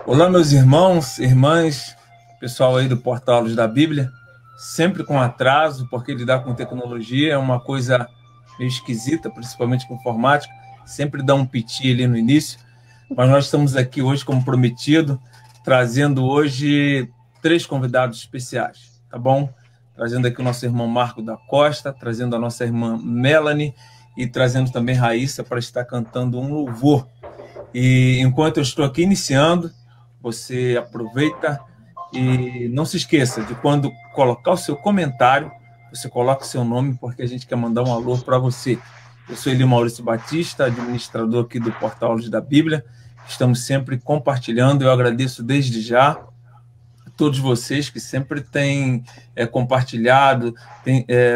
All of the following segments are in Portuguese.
Olá, meus irmãos, irmãs, pessoal aí do Portal Luz da Bíblia, sempre com atraso, porque lidar com tecnologia é uma coisa meio esquisita, principalmente com informática, sempre dá um piti ali no início, mas nós estamos aqui hoje, como prometido, trazendo hoje 3 convidados especiais, tá bom? Trazendo aqui o nosso irmão Marco da Costa, trazendo a nossa irmã Melanie e trazendo também Raíssa para estar cantando um louvor. E enquanto eu estou aqui iniciando, você aproveita e não se esqueça de quando colocar o seu comentário, você coloca o seu nome, porque a gente quer mandar um alô para você. Eu sou Eli Maurício Batista, administrador aqui do Portal Luz da Bíblia. Estamos sempre compartilhando. Eu agradeço desde já a todos vocês que sempre têm compartilhado,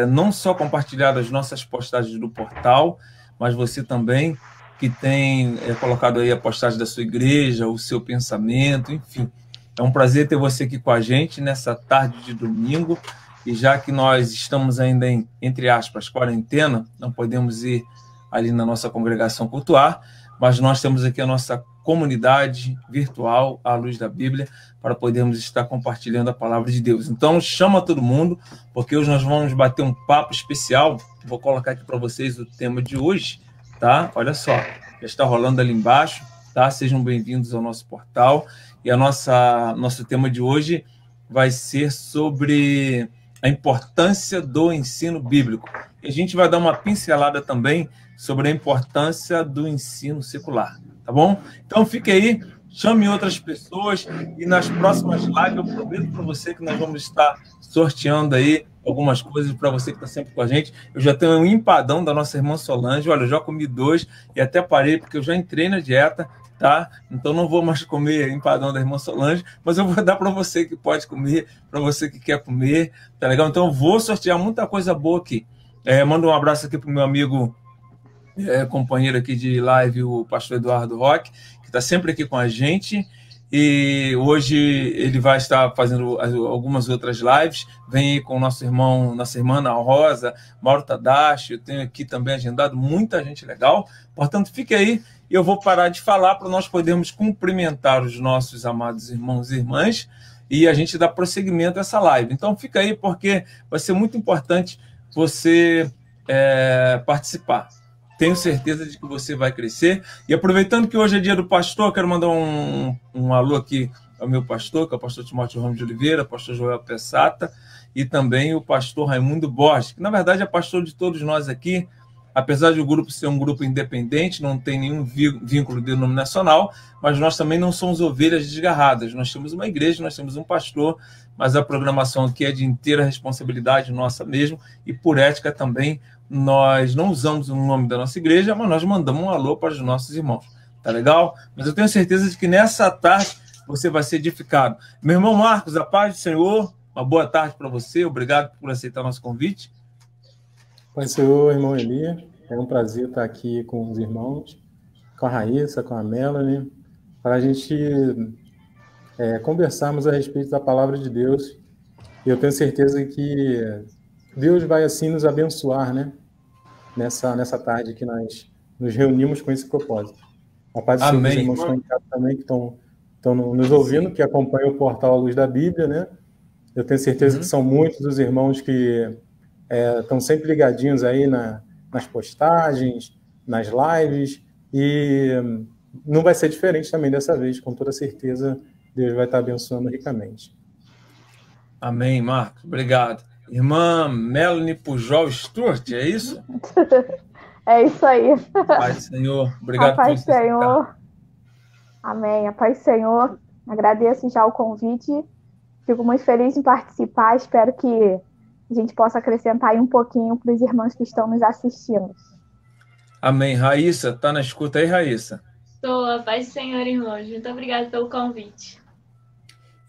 não só compartilhado as nossas postagens do portal, mas você também que tem colocado aí a postagem da sua igreja, o seu pensamento, enfim. É um prazer ter você aqui com a gente nessa tarde de domingo, e já que nós estamos ainda em, entre aspas, quarentena, não podemos ir ali na nossa congregação cultuar, mas nós temos aqui a nossa comunidade virtual, à luz da Bíblia, para podermos estar compartilhando a palavra de Deus. Então, chama todo mundo, porque hoje nós vamos bater um papo especial. Vou colocar aqui para vocês o tema de hoje, tá? Olha só, já está rolando ali embaixo, tá? Sejam bem-vindos ao nosso portal. E nosso tema de hoje vai ser sobre a importância do ensino bíblico. E a gente vai dar uma pincelada também sobre a importância do ensino secular, tá bom? Então fique aí, chame outras pessoas e nas próximas lives eu prometo para você que nós vamos estar sorteando aí algumas coisas para você que está sempre com a gente. Eu já tenho um empadão da nossa irmã Solange, olha, eu já comi 2 e até parei porque eu já entrei na dieta, tá? Então não vou mais comer empadão da irmã Solange, mas eu vou dar para você que pode comer, para você que quer comer, tá legal? Então eu vou sortear muita coisa boa aqui. Mando um abraço aqui para o meu amigo, companheiro aqui de live, o pastor Eduardo Roque, que está sempre aqui com a gente. E hoje ele vai estar fazendo algumas outras lives. Vem aí com o nosso irmão, nossa irmã Ana Rosa, Mauro Tadashi. Eu tenho aqui também agendado muita gente legal. Portanto, fique aí e eu vou parar de falar para nós podermos cumprimentar os nossos amados irmãos e irmãs e a gente dar prosseguimento a essa live. Então, fica aí porque vai ser muito importante você participar. Tenho certeza de que você vai crescer. E aproveitando que hoje é dia do pastor, quero mandar um alô aqui ao meu pastor, que é o pastor Timóteo Ramos de Oliveira, pastor Joel Pessata, e também o pastor Raimundo Borges, que na verdade é pastor de todos nós aqui, apesar de o grupo ser um grupo independente, não tem nenhum vínculo denominacional, mas nós também não somos ovelhas desgarradas. Nós temos uma igreja, nós temos um pastor, mas a programação aqui é de inteira responsabilidade nossa mesmo, e por ética também, nós não usamos o nome da nossa igreja, mas nós mandamos um alô para os nossos irmãos. Tá legal? Mas eu tenho certeza de que nessa tarde você vai ser edificado. Meu irmão Marcos, a paz do Senhor, uma boa tarde para você, obrigado por aceitar nosso convite. Pai Senhor, irmão Eli, é um prazer estar aqui com os irmãos, com a Raíssa, com a Melanie, para a gente conversarmos a respeito da palavra de Deus. E eu tenho certeza que Deus vai assim nos abençoar, né? Nessa tarde que nós nos reunimos com esse propósito. A paz do Senhor, os irmãos estão em casa também, que estão nos ouvindo, que acompanham o portal Luz da Bíblia, né? Eu tenho certeza que são muitos os irmãos que estão sempre ligadinhos aí nas postagens, nas lives, e não vai ser diferente também dessa vez, com toda certeza Deus vai estar abençoando ricamente. Amém, Marcos, obrigado. Irmã Melanie Pujol Stuart, é isso? É isso aí. Paz do Senhor, obrigado por você. Senhor. Amém, a paz do Senhor. Agradeço já o convite. Fico muito feliz em participar. Espero que a gente possa acrescentar aí um pouquinho para os irmãos que estão nos assistindo. Amém. Raíssa, está na escuta aí, Raíssa? Estou, a paz do Senhor, irmãos. Muito obrigada pelo convite.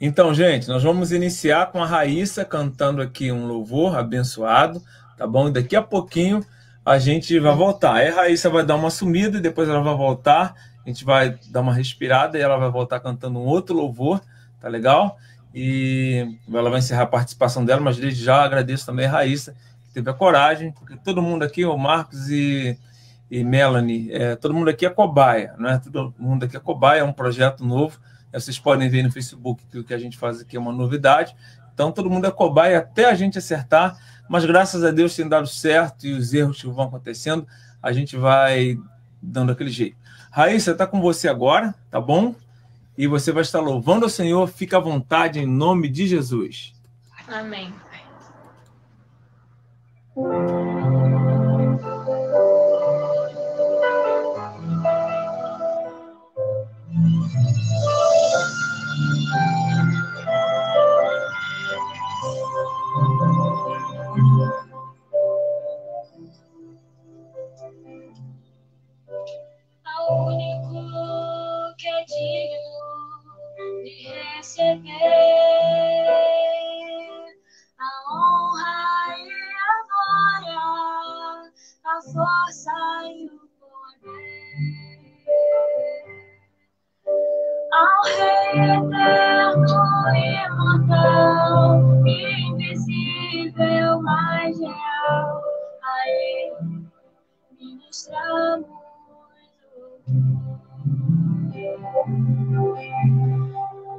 Então, gente, nós vamos iniciar com a Raíssa cantando aqui um louvor abençoado, tá bom? E daqui a pouquinho a gente vai voltar. Aí a Raíssa vai dar uma sumida e depois ela vai voltar. A gente vai dar uma respirada e ela vai voltar cantando um outro louvor, tá legal? E ela vai encerrar a participação dela, mas desde já agradeço também a Raíssa, que teve a coragem, porque todo mundo aqui, o Marcos e Melanie, todo mundo aqui é cobaia, não é? Todo mundo aqui é cobaia, é um projeto novo, Vocês podem ver no Facebook que o que a gente faz aqui é uma novidade. Então, todo mundo é cobaia até a gente acertar, mas graças a Deus tem dado certo e os erros que vão acontecendo, a gente vai dando aquele jeito. Raíssa, está com você agora, tá bom? E você vai estar louvando ao Senhor. Fica à vontade em nome de Jesus. Amém. Ao único que é digno de receber a honra e a glória, a força e o poder. Ao Rei eterno e imortal, invisível, mas real, a Ele ministramos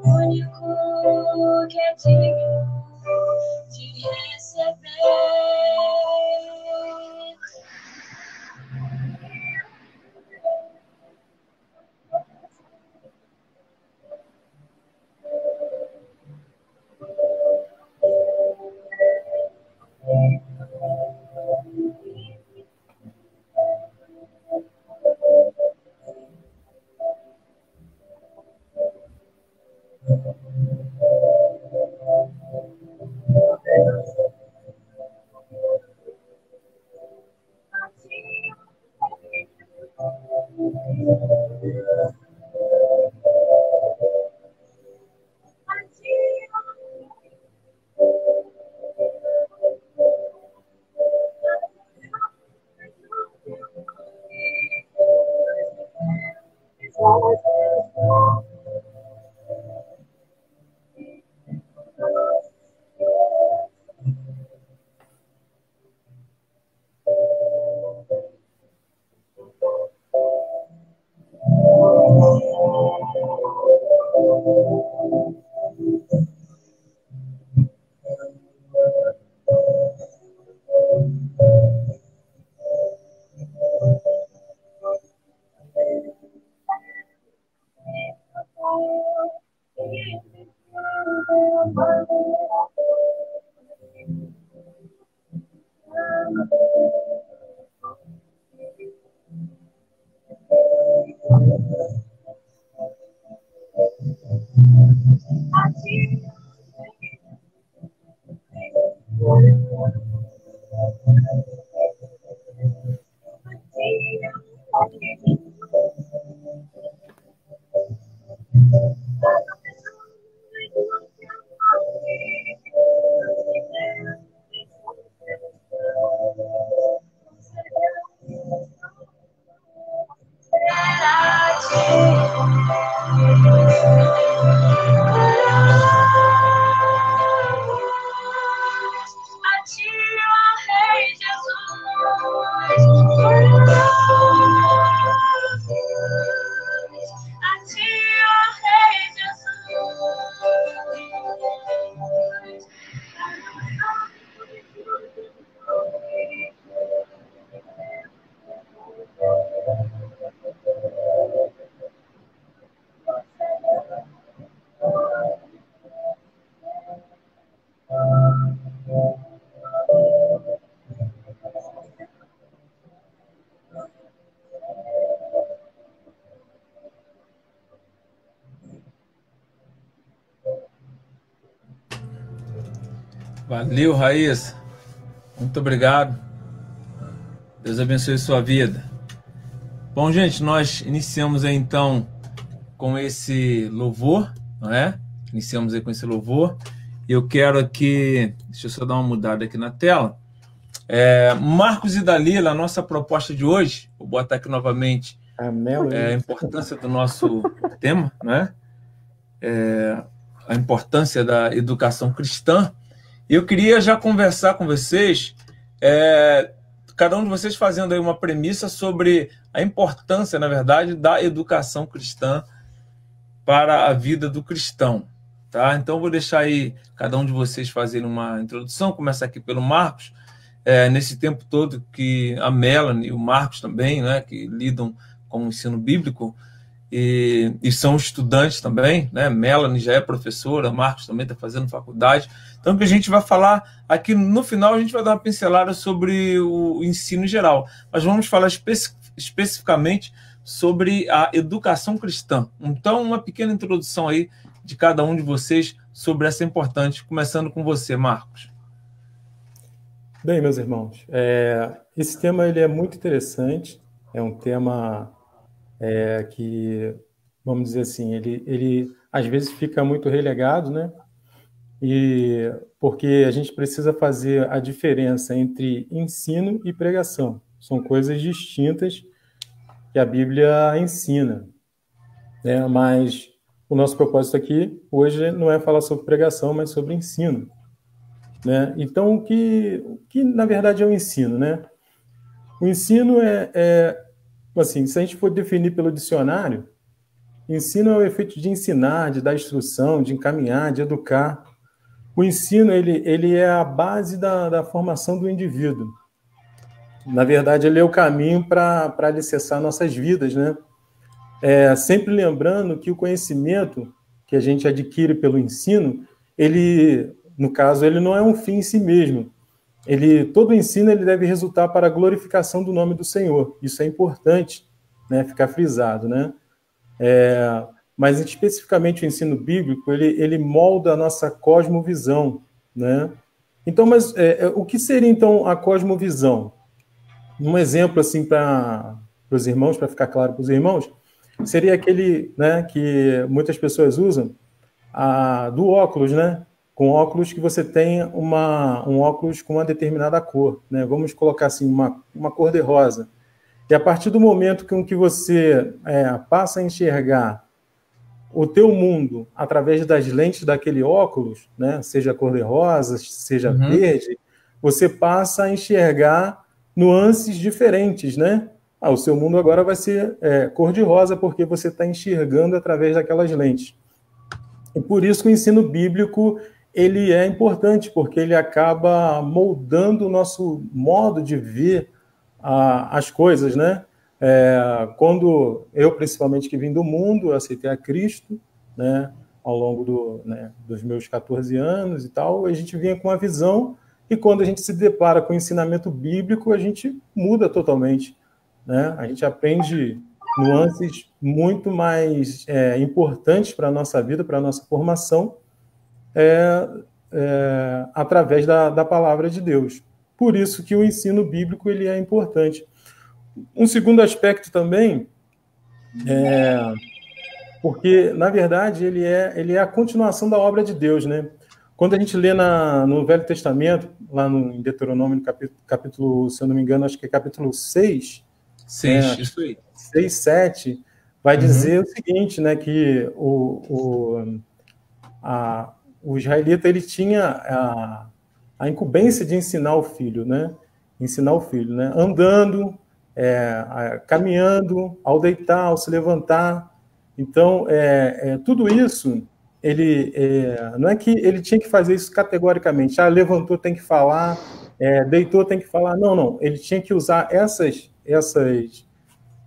o único que é digno de receber. Valeu, Raíssa. Muito obrigado. Deus abençoe sua vida. Bom, gente, nós iniciamos aí então com esse louvor, não é? Iniciamos aí com esse louvor. Eu quero aqui, deixa eu só dar uma mudada aqui na tela. Marcos e Dalila, a nossa proposta de hoje, vou botar aqui novamente a importância do nosso tema, né? A importância da educação cristã. Eu queria já conversar com vocês, cada um de vocês fazendo aí uma premissa sobre a importância, na verdade, da educação cristã para a vida do cristão. Tá? Então, vou deixar aí cada um de vocês fazerem uma introdução. Começa aqui pelo Marcos. Nesse tempo todo que a Melanie e o Marcos também, né, que lidam com o ensino bíblico, e são estudantes também, né? Melanie já é professora, Marcos também está fazendo faculdade. Então, que a gente vai falar aqui no final, a gente vai dar uma pincelada sobre o ensino geral, mas vamos falar especificamente sobre a educação cristã. Então, uma pequena introdução aí de cada um de vocês sobre essa importante, começando com você, Marcos. Bem, meus irmãos, esse tema ele é muito interessante, é um tema que, vamos dizer assim, ele às vezes fica muito relegado, né? E porque a gente precisa fazer a diferença entre ensino e pregação. São coisas distintas que a Bíblia ensina, né? Mas o nosso propósito aqui hoje não é falar sobre pregação, mas sobre ensino, né? Então, o que na verdade é o ensino, né? O ensino assim, se a gente for definir pelo dicionário, ensino é o efeito de ensinar, de dar instrução, de encaminhar, de educar. O ensino, ele é a base da formação do indivíduo. Na verdade, ele é o caminho para alicerçar nossas vidas, né? Sempre lembrando que o conhecimento que a gente adquire pelo ensino, no caso, ele não é um fim em si mesmo. Todo ensino ele deve resultar para a glorificação do nome do Senhor. Isso é importante, né, ficar frisado, né? Mas especificamente o ensino bíblico, ele molda a nossa cosmovisão, né? Então, mas o que seria então a cosmovisão? Um exemplo assim para os irmãos, para ficar claro para os irmãos, seria aquele, né, que muitas pessoas usam, do óculos, né? Com óculos que você tem um óculos com uma determinada cor, né? Vamos colocar assim, uma cor de rosa. E a partir do momento que você passa a enxergar o teu mundo através das lentes daquele óculos, né? Seja cor de rosa, seja verde, você passa a enxergar nuances diferentes, né? O seu mundo agora vai ser cor de rosa porque você está enxergando através daquelas lentes. E por isso que o ensino bíblico ele é importante, porque ele acaba moldando o nosso modo de ver as coisas, né? Quando eu, principalmente, que vim do mundo, aceitei a Cristo, né, ao longo dos meus 14 anos e tal, a gente vinha com uma visão, e quando a gente se depara com o ensinamento bíblico, a gente muda totalmente, né? A gente aprende nuances muito mais importantes para a nossa vida, para a nossa formação, através da palavra de Deus. Por isso que o ensino bíblico ele é importante. Um segundo aspecto também porque, na verdade, ele é a continuação da obra de Deus, né? Quando a gente lê no Velho Testamento, lá em Deuteronômio, no capítulo, se eu não me engano, acho que é capítulo 6. 6, isso aí. 6, 7, vai dizer o seguinte, né? Que o israelita ele tinha a incumbência de ensinar o filho, né? Andando, caminhando, ao deitar, ao se levantar. Então, tudo isso, não é que ele tinha que fazer isso categoricamente. Levantou, tem que falar, deitou, tem que falar. Não. Ele tinha que usar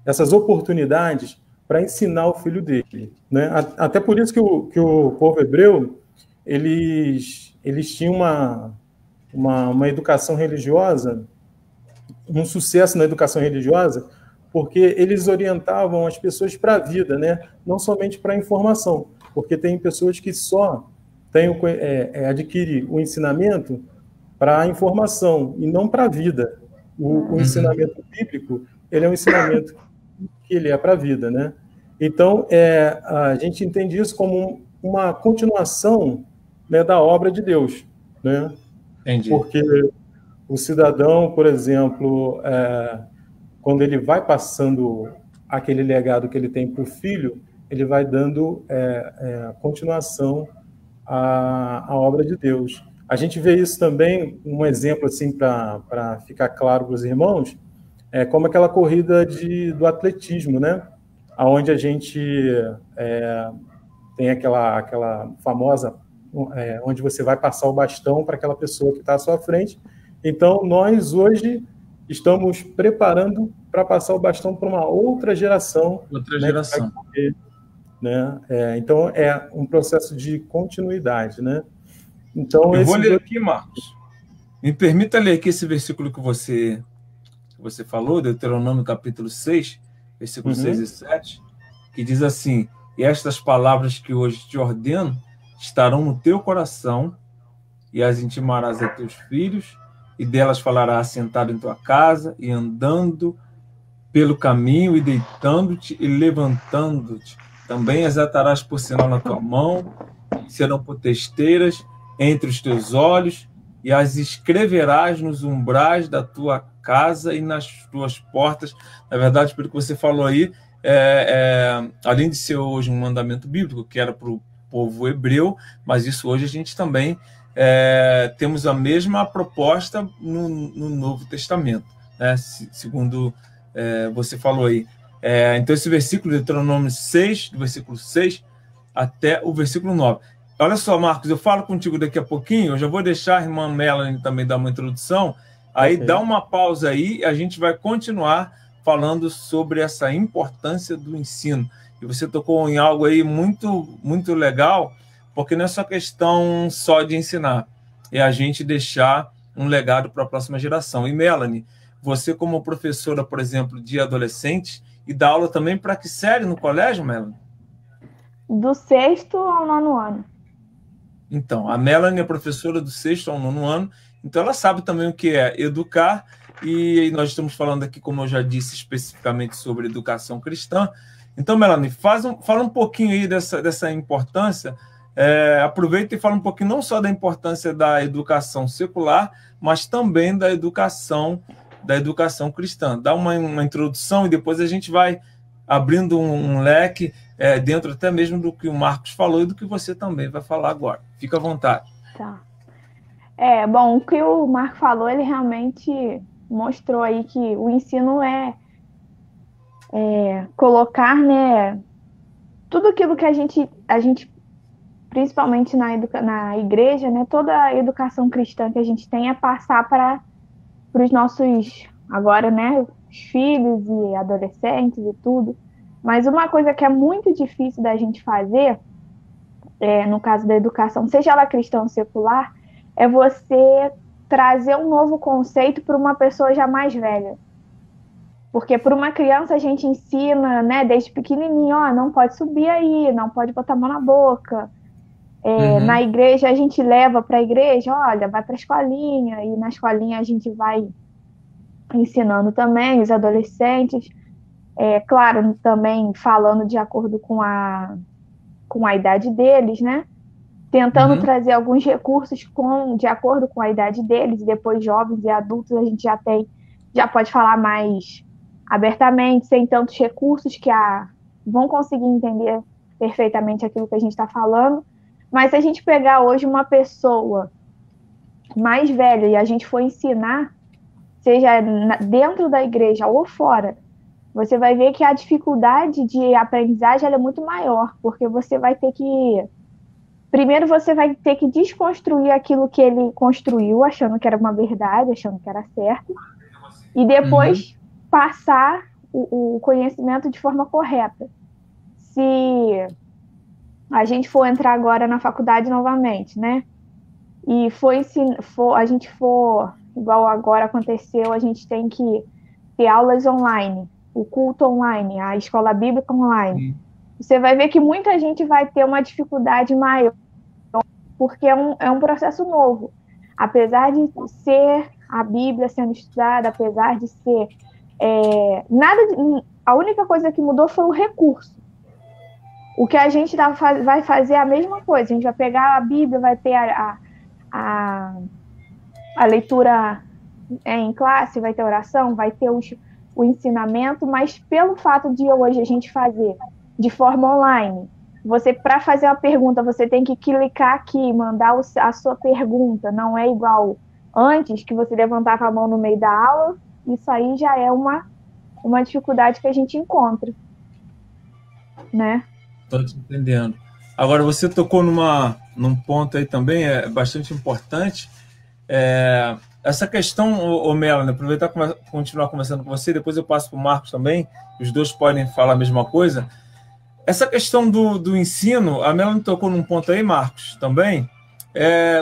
essas oportunidades para ensinar o filho dele, né? Até por isso que o povo hebreu, eles tinham uma educação religiosa, um sucesso na educação religiosa, porque eles orientavam as pessoas para a vida, né? Não somente para a informação, porque tem pessoas que só adquirem o ensinamento para a informação e não para a vida. O ensinamento bíblico, ele é um ensinamento que ele é para a vida, né? Então, a gente entende isso como uma continuação, né, da obra de Deus, né? Entendi. Porque o cidadão, por exemplo, quando ele vai passando aquele legado que ele tem para o filho, ele vai dando continuação à obra de Deus. A gente vê isso também, um exemplo assim para ficar claro para os irmãos, como aquela corrida do atletismo, né? Onde a gente tem aquela famosa onde você vai passar o bastão para aquela pessoa que está à sua frente. Então, nós hoje estamos preparando para passar o bastão para uma outra geração. Outra geração. Né? Então, é um processo de continuidade, né? Então, eu vou ler aqui, Marcos. Me permita ler aqui esse versículo que você falou, Deuteronômio capítulo 6, versículos 6 e 7, que diz assim: e estas palavras que hoje te ordeno estarão no teu coração, e as intimarás a teus filhos, e delas falarás sentado em tua casa, e andando pelo caminho, e deitando-te e levantando-te. Também as atarás por sinal na tua mão, serão por testeiras entre os teus olhos, e as escreverás nos umbrais da tua casa e nas tuas portas. Na verdade, pelo que você falou aí, além de ser hoje um mandamento bíblico, que era para o povo hebreu, mas isso hoje a gente também temos a mesma proposta no Novo Testamento, né? Segundo você falou aí. Então, esse versículo de Deuteronômio 6, do versículo 6 até o versículo 9. Olha só, Marcos, eu falo contigo daqui a pouquinho, eu já vou deixar a irmã Melanie também dar uma introdução, aí dá uma pausa aí e a gente vai continuar falando sobre essa importância do ensino. E você tocou em algo aí muito, muito legal, porque não é só questão só de ensinar, é a gente deixar um legado para a próxima geração. E Melanie, você como professora, por exemplo, de adolescentes, e dá aula também para que série no colégio, Melanie? Do 6º ao 9º ano. Então, a Melanie é professora do 6º ao 9º ano, então ela sabe também o que é educar, e nós estamos falando aqui, como eu já disse, especificamente sobre educação cristã. Então, Melanie, fala um pouquinho aí dessa importância, aproveita e fala um pouquinho não só da importância da educação secular, mas também da educação cristã. Dá uma introdução e depois a gente vai abrindo um leque dentro até mesmo do que o Marcos falou e do que você também vai falar agora. Fica à vontade. Tá. Bom, o que o Marco falou, ele realmente mostrou aí que o ensino é colocar, né, tudo aquilo que a gente principalmente na igreja, né, toda a educação cristã que a gente tem é passar para os nossos, agora, né, os filhos e adolescentes e tudo. Mas uma coisa que é muito difícil da gente fazer, no caso da educação, seja ela cristã ou secular, é você trazer um novo conceito para uma pessoa já mais velha. Porque para uma criança a gente ensina, né, desde pequenininho, não pode subir aí, não pode botar a mão na boca. Na igreja a gente leva para a igreja, olha, vai para a escolinha, e na escolinha a gente vai ensinando também os adolescentes, claro, também falando de acordo com a idade deles, né? Tentando trazer alguns recursos de acordo com a idade deles, e depois jovens e adultos a gente já pode falar mais abertamente, sem tantos recursos que vão conseguir entender perfeitamente aquilo que a gente está falando. Mas se a gente pegar hoje uma pessoa mais velha e a gente for ensinar, seja dentro da igreja ou fora, você vai ver que a dificuldade de aprendizagem é muito maior, porque você vai ter que... Primeiro você vai ter que desconstruir aquilo que ele construiu, achando que era uma verdade, achando que era certo, e depois passar o conhecimento de forma correta. Se a gente for entrar agora na faculdade novamente, né? E a gente for, igual agora aconteceu, a gente tem que ter aulas online, o culto online, a escola bíblica online. Você vai ver que muita gente vai ter uma dificuldade maior, porque é um processo novo. Apesar de ser a Bíblia sendo estudada, apesar de ser... a única coisa que mudou foi o recurso. O que a gente vai fazer é a mesma coisa. A gente vai pegar a Bíblia, vai ter a leitura em classe, vai ter oração, vai ter o ensinamento, mas pelo fato de hoje a gente fazer de forma online, para fazer uma pergunta, você tem que clicar aqui, mandar a sua pergunta. Não é igual antes, que você levantava a mão no meio da aula. Isso aí já é uma dificuldade que a gente encontra, né? Estou te entendendo. Agora, você tocou num ponto aí também, bastante importante, essa questão, Melanie, aproveitar e continuar conversando com você, depois eu passo para o Marcos também, os dois podem falar a mesma coisa. Essa questão do ensino, a Melanie tocou num ponto aí, Marcos, também,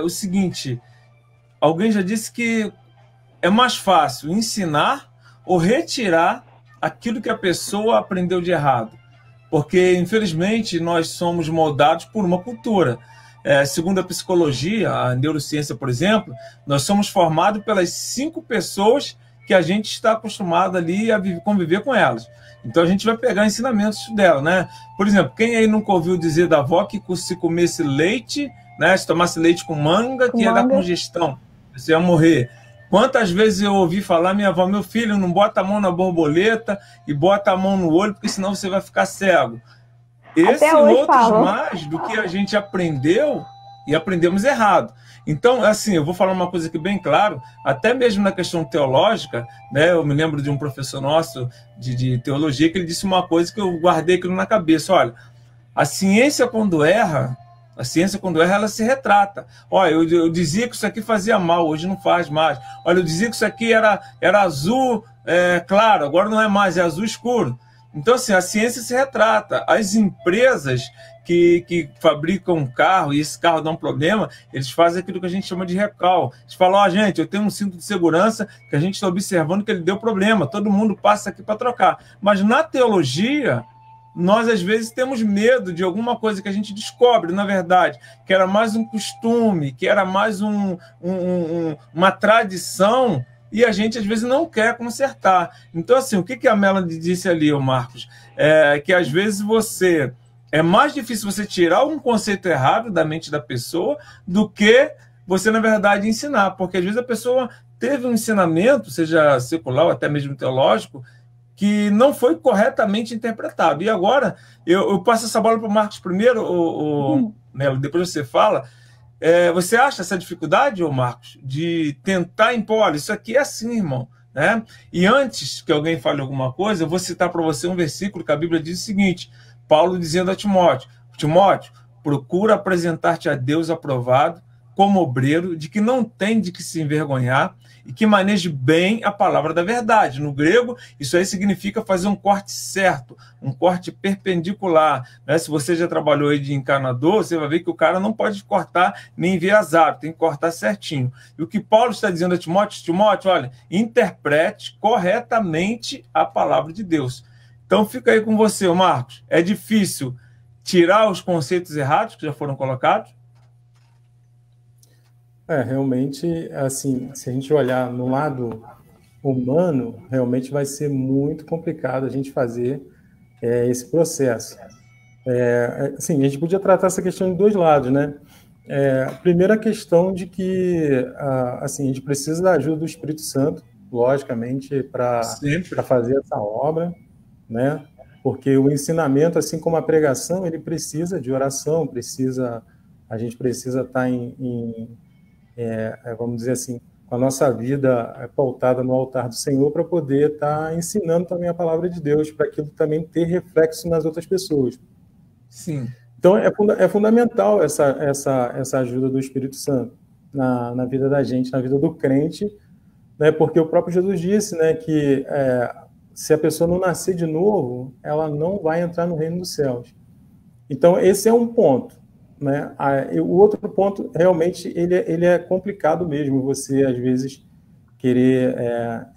o seguinte, alguém já disse que é mais fácil ensinar ou retirar aquilo que a pessoa aprendeu de errado. Porque, infelizmente, nós somos moldados por uma cultura. Segundo a psicologia, a neurociência, por exemplo, nós somos formados pelas 5 pessoas que a gente está acostumado ali a conviver com elas. Então, a gente vai pegar ensinamentos dela, né? Por exemplo, quem aí nunca ouviu dizer da avó que se comesse leite, né, se tomasse leite com manga, que ia dar congestão, você ia morrer. Quantas vezes eu ouvi falar, minha avó, meu filho, não bota a mão na borboleta e bota a mão no olho, porque senão você vai ficar cego. Esse e outros mais do que a gente aprendeu e aprendemos errado. Então, assim, eu vou falar uma coisa aqui bem claro, até mesmo na questão teológica, né, eu me lembro de um professor nosso de teologia que ele disse uma coisa que eu guardei aquilo na cabeça, olha, a ciência quando erra, ela se retrata. Olha, eu dizia que isso aqui fazia mal, hoje não faz mais. Olha, eu dizia que isso aqui era azul claro, agora não é mais, é azul escuro. Então, assim, a ciência se retrata. As empresas que fabricam um carro e esse carro dá um problema, eles fazem aquilo que a gente chama de recall. Eles falam, gente, eu tenho um cinto de segurança que a gente está observando que ele deu problema, todo mundo passa aqui para trocar. Mas na teologia, nós, às vezes, temos medo de alguma coisa que a gente descobre, na verdade, que era mais um costume, que era mais uma tradição, e a gente, às vezes, não quer consertar. Então, assim, o que a Melanie disse ali, o Marcos? Que, às vezes, é mais difícil você tirar um conceito errado da mente da pessoa do que você, na verdade, ensinar. Porque, às vezes, a pessoa teve um ensinamento, seja secular ou até mesmo teológico, que não foi corretamente interpretado. E agora, eu passo essa bola para o Marcos primeiro, Melo, depois você fala. Você acha essa dificuldade, Marcos, de tentar impor, olha, isso aqui é assim, irmão, né? E antes que alguém fale alguma coisa, eu vou citar para você um versículo que a Bíblia diz o seguinte, Paulo dizendo a Timóteo, procura apresentar-te a Deus aprovado, como obreiro, de que não tem de que se envergonhar, e que maneje bem a palavra da verdade. No grego, isso aí significa fazer um corte certo, um corte perpendicular, né? Se você já trabalhou aí de encanador, você vai ver que o cara não pode cortar nem enviesado, tem que cortar certinho. E o que Paulo está dizendo a Timóteo, olha, interprete corretamente a palavra de Deus. Então fica aí com você, Marcos. É difícil tirar os conceitos errados que já foram colocados? Realmente, assim, se a gente olhar no lado humano, realmente vai ser muito complicado a gente fazer esse processo. Assim, a gente podia tratar essa questão de 2 lados, né? A primeira questão de que assim, a gente precisa da ajuda do Espírito Santo, logicamente, para fazer essa obra, né? Porque o ensinamento, assim como a pregação, ele precisa de oração, a gente precisa estar vamos dizer assim, com a nossa vida pautada no altar do Senhor para poder estar ensinando também a palavra de Deus, para aquilo também ter reflexo nas outras pessoas. Sim. Então, é fundamental essa ajuda do Espírito Santo na vida da gente, na vida do crente, né? Porque o próprio Jesus disse, né, que se a pessoa não nascer de novo, ela não vai entrar no reino dos céus. Então, esse é um ponto. Né? O outro ponto, realmente, ele é complicado mesmo, você, às vezes, querer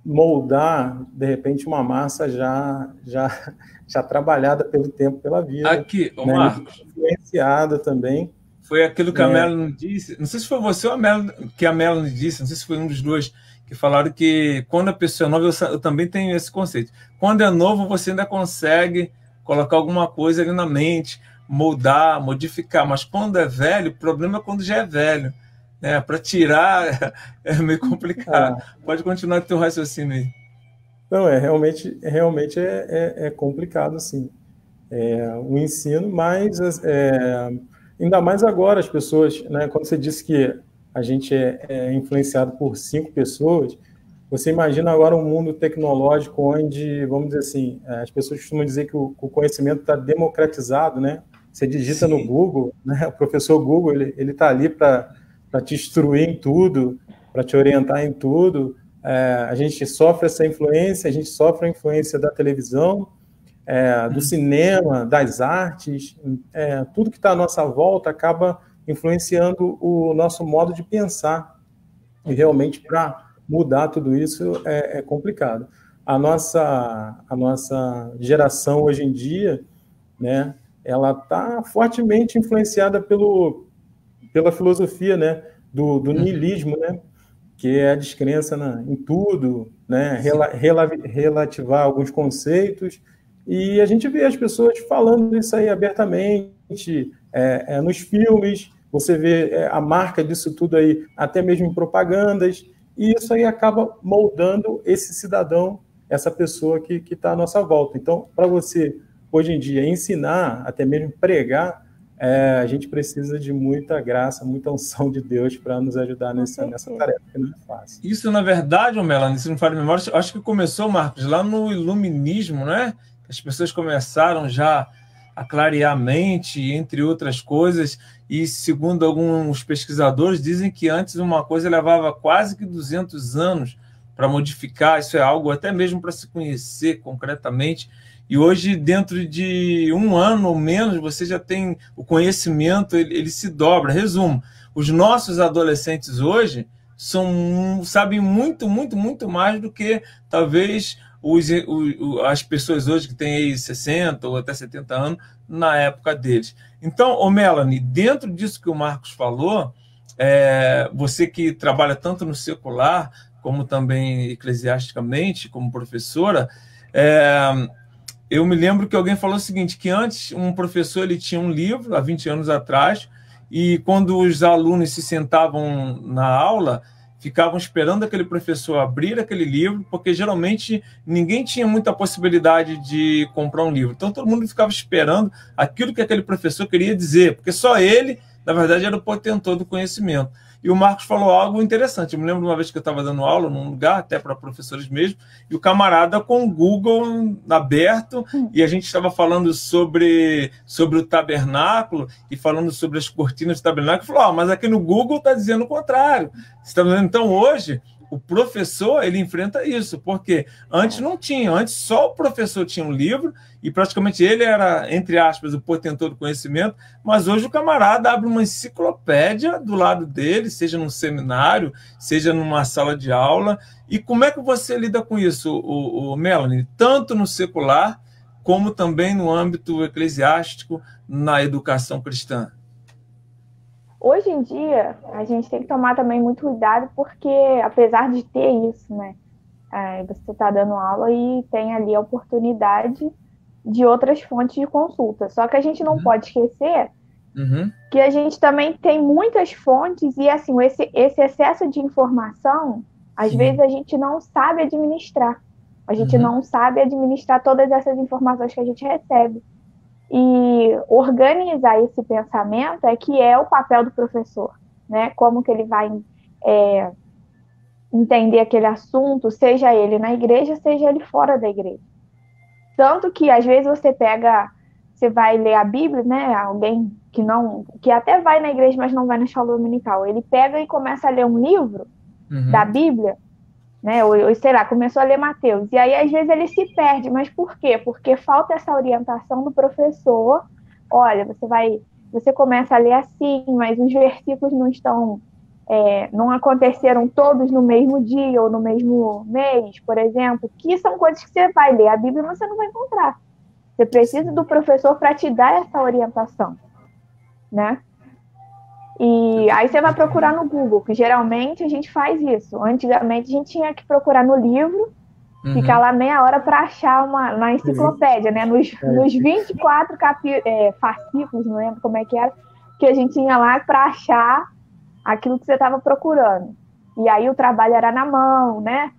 moldar, de repente, uma massa já trabalhada pelo tempo, pela vida. Aqui, né? Marcos. Influenciada também. Foi aquilo que a Melanie disse, não sei se foi você ou a Melanie disse, não sei se foi um dos dois, que falaram que quando a pessoa é nova, eu também tenho esse conceito, quando é novo, você ainda consegue colocar alguma coisa ali na mente, moldar, modificar, mas quando é velho, o problema é quando já é velho, né? Para tirar é meio complicado. Pode continuar teu raciocínio aí. Não, realmente é complicado, sim, o ensino, mas ainda mais agora as pessoas, né? Quando você disse que a gente é influenciado por 5 pessoas, você imagina agora um mundo tecnológico onde, vamos dizer assim, as pessoas costumam dizer que o conhecimento está democratizado, né? Você digita Sim. no Google, né? O professor Google, ele tá ali para te instruir em tudo, para te orientar em tudo. A gente sofre essa influência, a gente sofre a influência da televisão, do cinema, das artes, tudo que está à nossa volta acaba influenciando o nosso modo de pensar. E realmente, para mudar tudo isso, é complicado. A nossa geração hoje em dia, né, ela está fortemente influenciada pela filosofia, né, do niilismo, né, que é a descrença em tudo, né, relativar alguns conceitos, e a gente vê as pessoas falando isso aí abertamente, nos filmes, você vê a marca disso tudo aí, até mesmo em propagandas, e isso aí acaba moldando esse cidadão, essa pessoa que está à nossa volta. Então, para você, hoje em dia, ensinar, até mesmo pregar, a gente precisa de muita graça, muita unção de Deus para nos ajudar nessa tarefa, que não é fácil. Isso, na verdade, Melanie, se não falha a memória, acho que começou, Marcos, lá no iluminismo, né? As pessoas começaram já a clarear a mente, entre outras coisas, e segundo alguns pesquisadores, dizem que antes uma coisa levava quase que 200 anos para modificar, isso é algo até mesmo para se conhecer concretamente, e hoje, dentro de um ano ou menos, você já tem o conhecimento, ele se dobra. Resumo, os nossos adolescentes hoje sabem muito, muito, muito mais do que talvez as pessoas hoje que têm aí 60 ou até 70 anos na época deles. Então, Melanie, dentro disso que o Marcos falou, você que trabalha tanto no secular como também eclesiasticamente, como professora, eu me lembro que alguém falou o seguinte, que antes um professor ele tinha um livro, há 20 anos atrás, e quando os alunos se sentavam na aula, ficavam esperando aquele professor abrir aquele livro, porque geralmente ninguém tinha muita possibilidade de comprar um livro. Então todo mundo ficava esperando aquilo que aquele professor queria dizer, porque só ele, na verdade, era o potentor do conhecimento. E o Marcos falou algo interessante. Eu me lembro de uma vez que eu estava dando aula num lugar, até para professores mesmo, e o camarada com o Google aberto, e a gente estava falando sobre o tabernáculo, e falando sobre as cortinas do tabernáculo, e falou, mas aqui no Google está dizendo o contrário. Então, hoje, o professor, ele enfrenta isso, porque antes não tinha, antes só o professor tinha um livro, e praticamente ele era, entre aspas, o potentor do conhecimento, mas hoje o camarada abre uma enciclopédia do lado dele, seja num seminário, seja numa sala de aula. E como é que você lida com isso, Melanie? Tanto no secular, como também no âmbito eclesiástico, na educação cristã? Hoje em dia, a gente tem que tomar também muito cuidado, porque apesar de ter isso, né, você está dando aula e tem ali a oportunidade de outras fontes de consulta. Só que a gente não pode esquecer que a gente também tem muitas fontes e, assim, esse excesso de informação, às vezes a gente não sabe administrar. A gente não sabe administrar todas essas informações que a gente recebe. E organizar esse pensamento que é o papel do professor, né? Como que ele vai entender aquele assunto, seja ele na igreja, seja ele fora da igreja. Tanto que, às vezes, você vai ler a Bíblia, né? Alguém que até vai na igreja, mas não vai na escola dominical, ele pega e começa a ler um livro da Bíblia, né? Ou sei lá, começou a ler Mateus, e aí às vezes ele se perde, mas por quê? Porque falta essa orientação do professor. Olha, você começa a ler assim, mas os versículos não aconteceram todos no mesmo dia ou no mesmo mês, por exemplo, que são coisas que você vai ler a Bíblia e você não vai encontrar. Você precisa do professor para te dar essa orientação, né? E aí você vai procurar no Google, que geralmente a gente faz isso. Antigamente a gente tinha que procurar no livro, ficar lá meia hora para achar na enciclopédia, né? Nos 24 fascículos, não lembro como é que era, que a gente tinha lá para achar aquilo que você estava procurando. E aí o trabalho era na mão, né?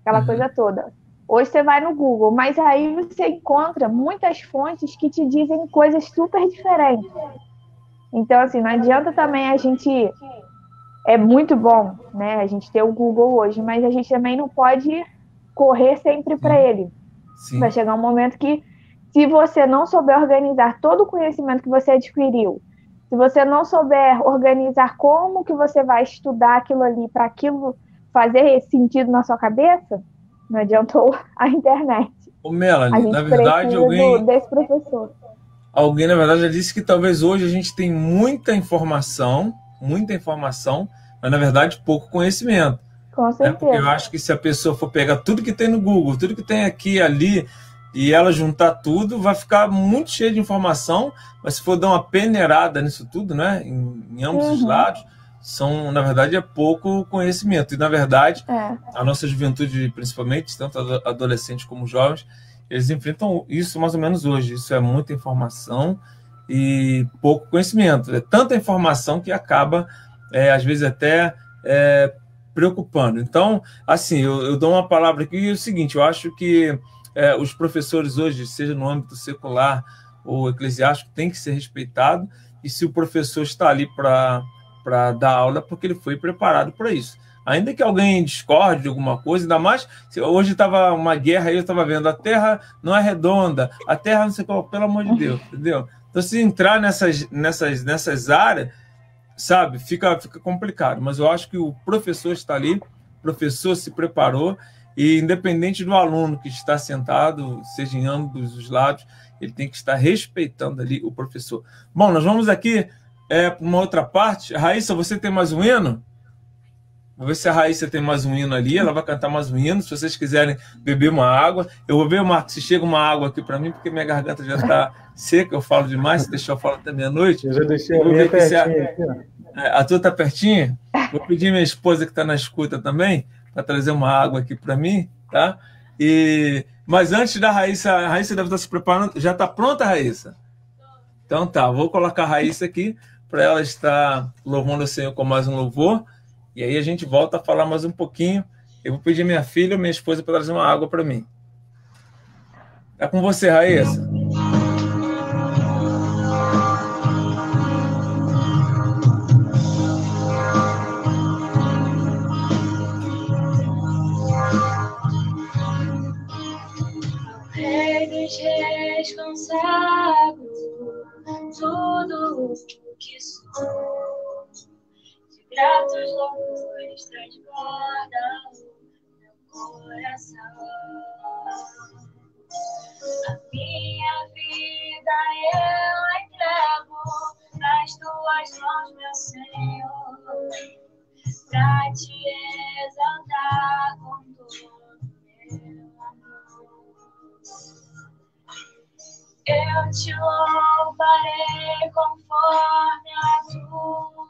Aquela coisa toda. Hoje você vai no Google, mas aí você encontra muitas fontes que te dizem coisas super diferentes. Então, assim, não adianta também a gente... É muito bom, né, a gente ter o Google hoje, mas a gente também não pode correr sempre para ele. Vai chegar um momento que Se você não souber organizar todo o conhecimento que você adquiriu, se você não souber organizar como que você vai estudar aquilo ali para aquilo fazer sentido na sua cabeça, não adiantou a internet. Ô, A Melanie, na gente verdade, precisa desse professor. alguém, na verdade, já disse que talvez hoje a gente tem muita informação, mas, na verdade, pouco conhecimento. Com Porque eu certeza. acho que se a pessoa for pegar tudo que tem no Google, tudo que tem aqui e ali, e ela juntar tudo, vai ficar muito cheio de informação, mas se for dar uma peneirada nisso tudo, né, em ambos os lados, na verdade, é pouco conhecimento. E, na verdade, a nossa juventude, principalmente, tanto adolescentes como jovens, eles enfrentam isso mais ou menos hoje. Isso é muita informação e pouco conhecimento. É tanta informação que acaba, às vezes, até preocupando. Então, assim, eu dou uma palavra aqui, e é o seguinte, eu acho que os professores hoje, seja no âmbito secular ou eclesiástico, tem que ser respeitado, e se o professor está ali para dar aula, é porque ele foi preparado para isso. Ainda que alguém discorde de alguma coisa, ainda mais, hoje estava uma guerra aí, eu estava vendo, a Terra não é redonda, a Terra não sei qual, pelo amor de Deus, entendeu? Então, se entrar nessas áreas, sabe, fica complicado. Mas eu acho que o professor está ali, o professor se preparou, e independente do aluno que está sentado, seja em ambos os lados, ele tem que estar respeitando ali o professor. Bom, nós vamos aqui para uma outra parte. Raíssa, você tem mais um hino? Vou ver se a Raíssa tem mais um hino ali, ela vai cantar mais um hino, se vocês quiserem beber uma água. Eu vou ver, Marcos, se chega uma água aqui para mim, porque minha garganta já está seca, eu falo demais, se deixar eu falo até meia-noite. Eu já deixei a minha pertinho aqui, ó. A tua está pertinho? Vou pedir minha esposa que está na escuta também, para trazer uma água aqui para mim, tá? Mas antes da Raíssa, a Raíssa deve estar se preparando. Já está pronta, Raíssa? Então tá, vou colocar a Raíssa aqui para ela estar louvando o Senhor com mais um louvor. E aí a gente volta a falar mais um pouquinho. Eu vou pedir minha filha ou minha esposa para trazer uma água para mim. Tá com você, Raíssa. Rei dos reis, consagro tudo o que sou. De gratos louvores transborda o meu coração. A minha vida eu entrego nas tuas mãos, meu Senhor, pra te exaltar com todo meu amor. Eu te louvarei conforme a tua.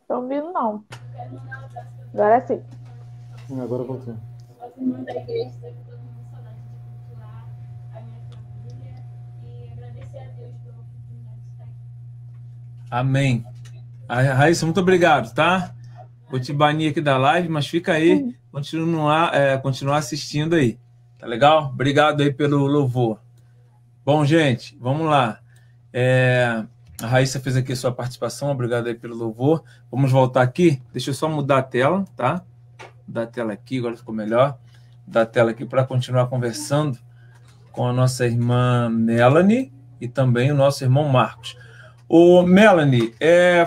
Tô ouvindo, não. Agora sim. Agora voltou. Aos irmãos da igreja, estou todo mundo com saudade de cultuar a minha família e agradecer a Deus pela oportunidade de estar aqui. Amém. Raíssa, muito obrigado, tá? Vou te banir aqui da live, mas fica aí, continuar assistindo aí. Tá legal? Obrigado aí pelo louvor. Bom, gente, vamos lá. A Raíssa fez aqui a sua participação, obrigado aí pelo louvor. Vamos voltar aqui. Deixa eu só mudar a tela, tá? Mudar a tela aqui, agora ficou melhor. Mudar a tela aqui para continuar conversando com a nossa irmã Melanie e também o nosso irmão Marcos. Ô, Melanie,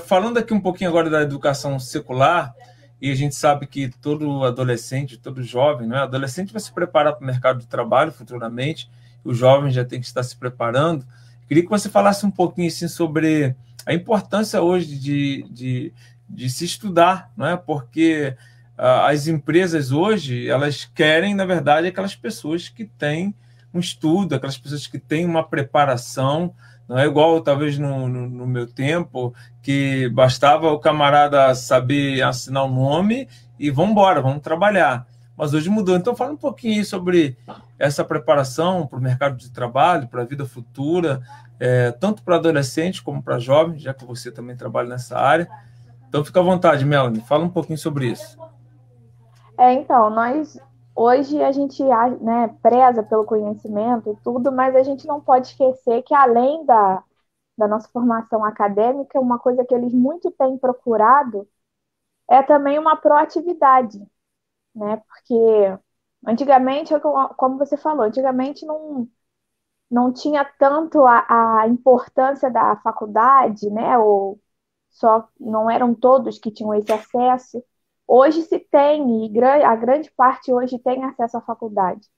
falando aqui um pouquinho agora da educação secular, e a gente sabe que todo adolescente, todo jovem, não é? Adolescente vai se preparar para o mercado de trabalho futuramente, o jovem já tem que estar se preparando. Queria que você falasse um pouquinho assim, sobre a importância hoje de se estudar, não é? Porque as empresas hoje, elas querem, na verdade, aquelas pessoas que têm um estudo, aquelas pessoas que têm uma preparação. Não é igual, talvez, no meu tempo, que bastava o camarada saber assinar o nome e vamos embora, vamos trabalhar. Mas hoje mudou. Então, fala um pouquinho sobre essa preparação para o mercado de trabalho, para a vida futura, tanto para adolescente como para jovens, já que você também trabalha nessa área. Então, fica à vontade, Melanie, fala um pouquinho sobre isso. Então, hoje a gente, né, preza pelo conhecimento e tudo, mas a gente não pode esquecer que além da nossa formação acadêmica, uma coisa que eles muito têm procurado é também uma proatividade, né? Porque antigamente, como você falou, antigamente não tinha tanto a importância da faculdade, né? Ou só não eram todos que tinham esse acesso. Hoje se tem, e a grande parte hoje tem acesso à faculdade.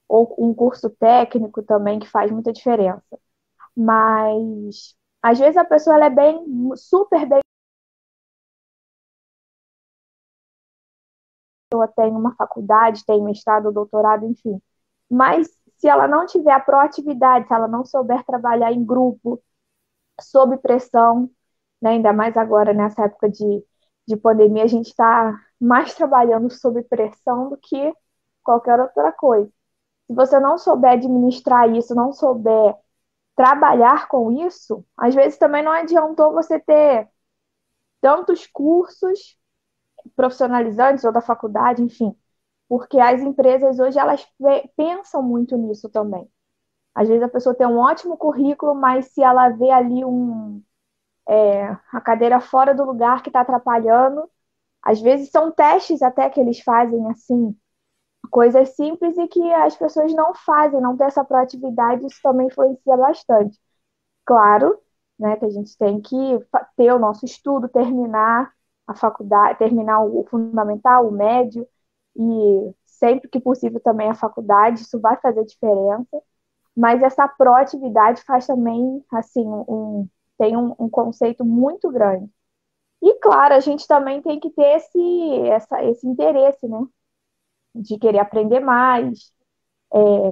Ou um curso técnico também, que faz muita diferença. Mas, às vezes, a pessoa ela é super bem. A pessoa tem uma faculdade, tem mestrado, doutorado, enfim. Mas, se ela não tiver a proatividade, se ela não souber trabalhar em grupo, sob pressão, né, ainda mais agora nessa época de pandemia, a gente está mais trabalhando sob pressão do que qualquer outra coisa. Se você não souber administrar isso, não souber trabalhar com isso, às vezes também não adiantou você ter tantos cursos profissionalizantes ou da faculdade, enfim, porque as empresas hoje elas pensam muito nisso também. Às vezes a pessoa tem um ótimo currículo, mas se ela vê ali a cadeira fora do lugar que está atrapalhando, às vezes são testes até que eles fazem assim, coisas simples e que as pessoas não fazem, não têm essa proatividade, isso também influencia bastante. Claro, né, que a gente tem que ter o nosso estudo, terminar a faculdade, terminar o fundamental, o médio, e sempre que possível também a faculdade, isso vai fazer diferença, mas essa proatividade faz também, assim, tem um conceito muito grande. E, claro, a gente também tem que ter esse interesse, né, de querer aprender mais.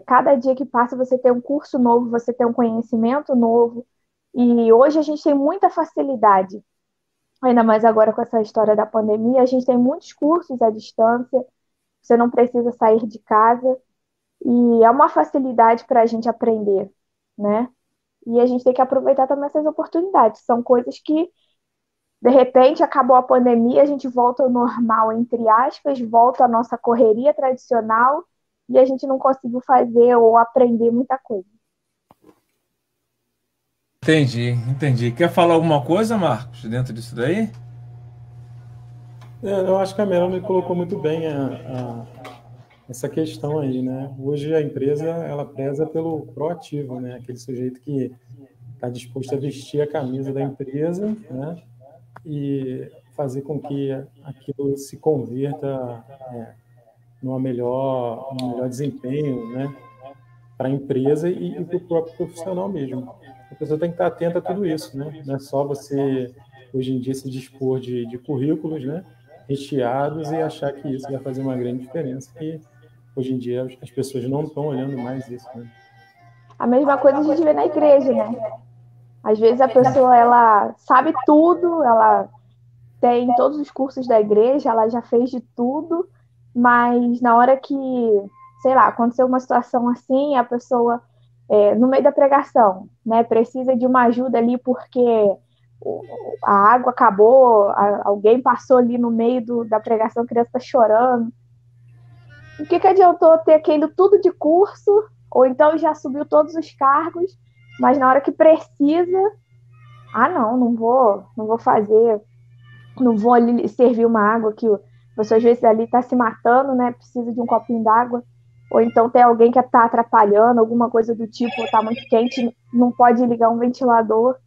Cada dia que passa você tem um curso novo, você tem um conhecimento novo, e hoje a gente tem muita facilidade, ainda mais agora com essa história da pandemia, a gente tem muitos cursos à distância, você não precisa sair de casa, e é uma facilidade para a gente aprender, né? E a gente tem que aproveitar também essas oportunidades, são coisas que, de repente, acabou a pandemia, a gente volta ao normal, entre aspas, volta à nossa correria tradicional, e a gente não conseguiu fazer ou aprender muita coisa. Entendi. Quer falar alguma coisa, Marcos, dentro disso daí? Eu acho que a Melanie colocou muito bem essa questão aí, né? Hoje a empresa, ela preza pelo proativo, né? Aquele sujeito que está disposto a vestir a camisa da empresa, né? E fazer com que aquilo se converta num melhor desempenho, né? Para a empresa e para o próprio profissional mesmo. A pessoa tem que estar atenta a tudo isso, né? Não é só você, hoje em dia, se dispor de currículos, né? Recheados e achar que isso vai fazer uma grande diferença, que hoje em dia as pessoas não estão olhando mais isso, né? A mesma coisa a gente vê na igreja, né? Às vezes a pessoa, ela sabe tudo, ela tem todos os cursos da igreja, ela já fez de tudo, mas na hora que, sei lá, aconteceu uma situação assim, a pessoa, no meio da pregação, né, precisa de uma ajuda ali porque a água acabou, alguém passou ali no meio da pregação, a criança está chorando. O que adiantou ter aquele tudo de curso, ou então já subiu todos os cargos, mas na hora que precisa, não vou fazer, não vou ali servir uma água que você às vezes ali está se matando, né? Precisa de um copinho d'água, ou então tem alguém que está atrapalhando, alguma coisa do tipo, está muito quente, não pode ligar um ventilador.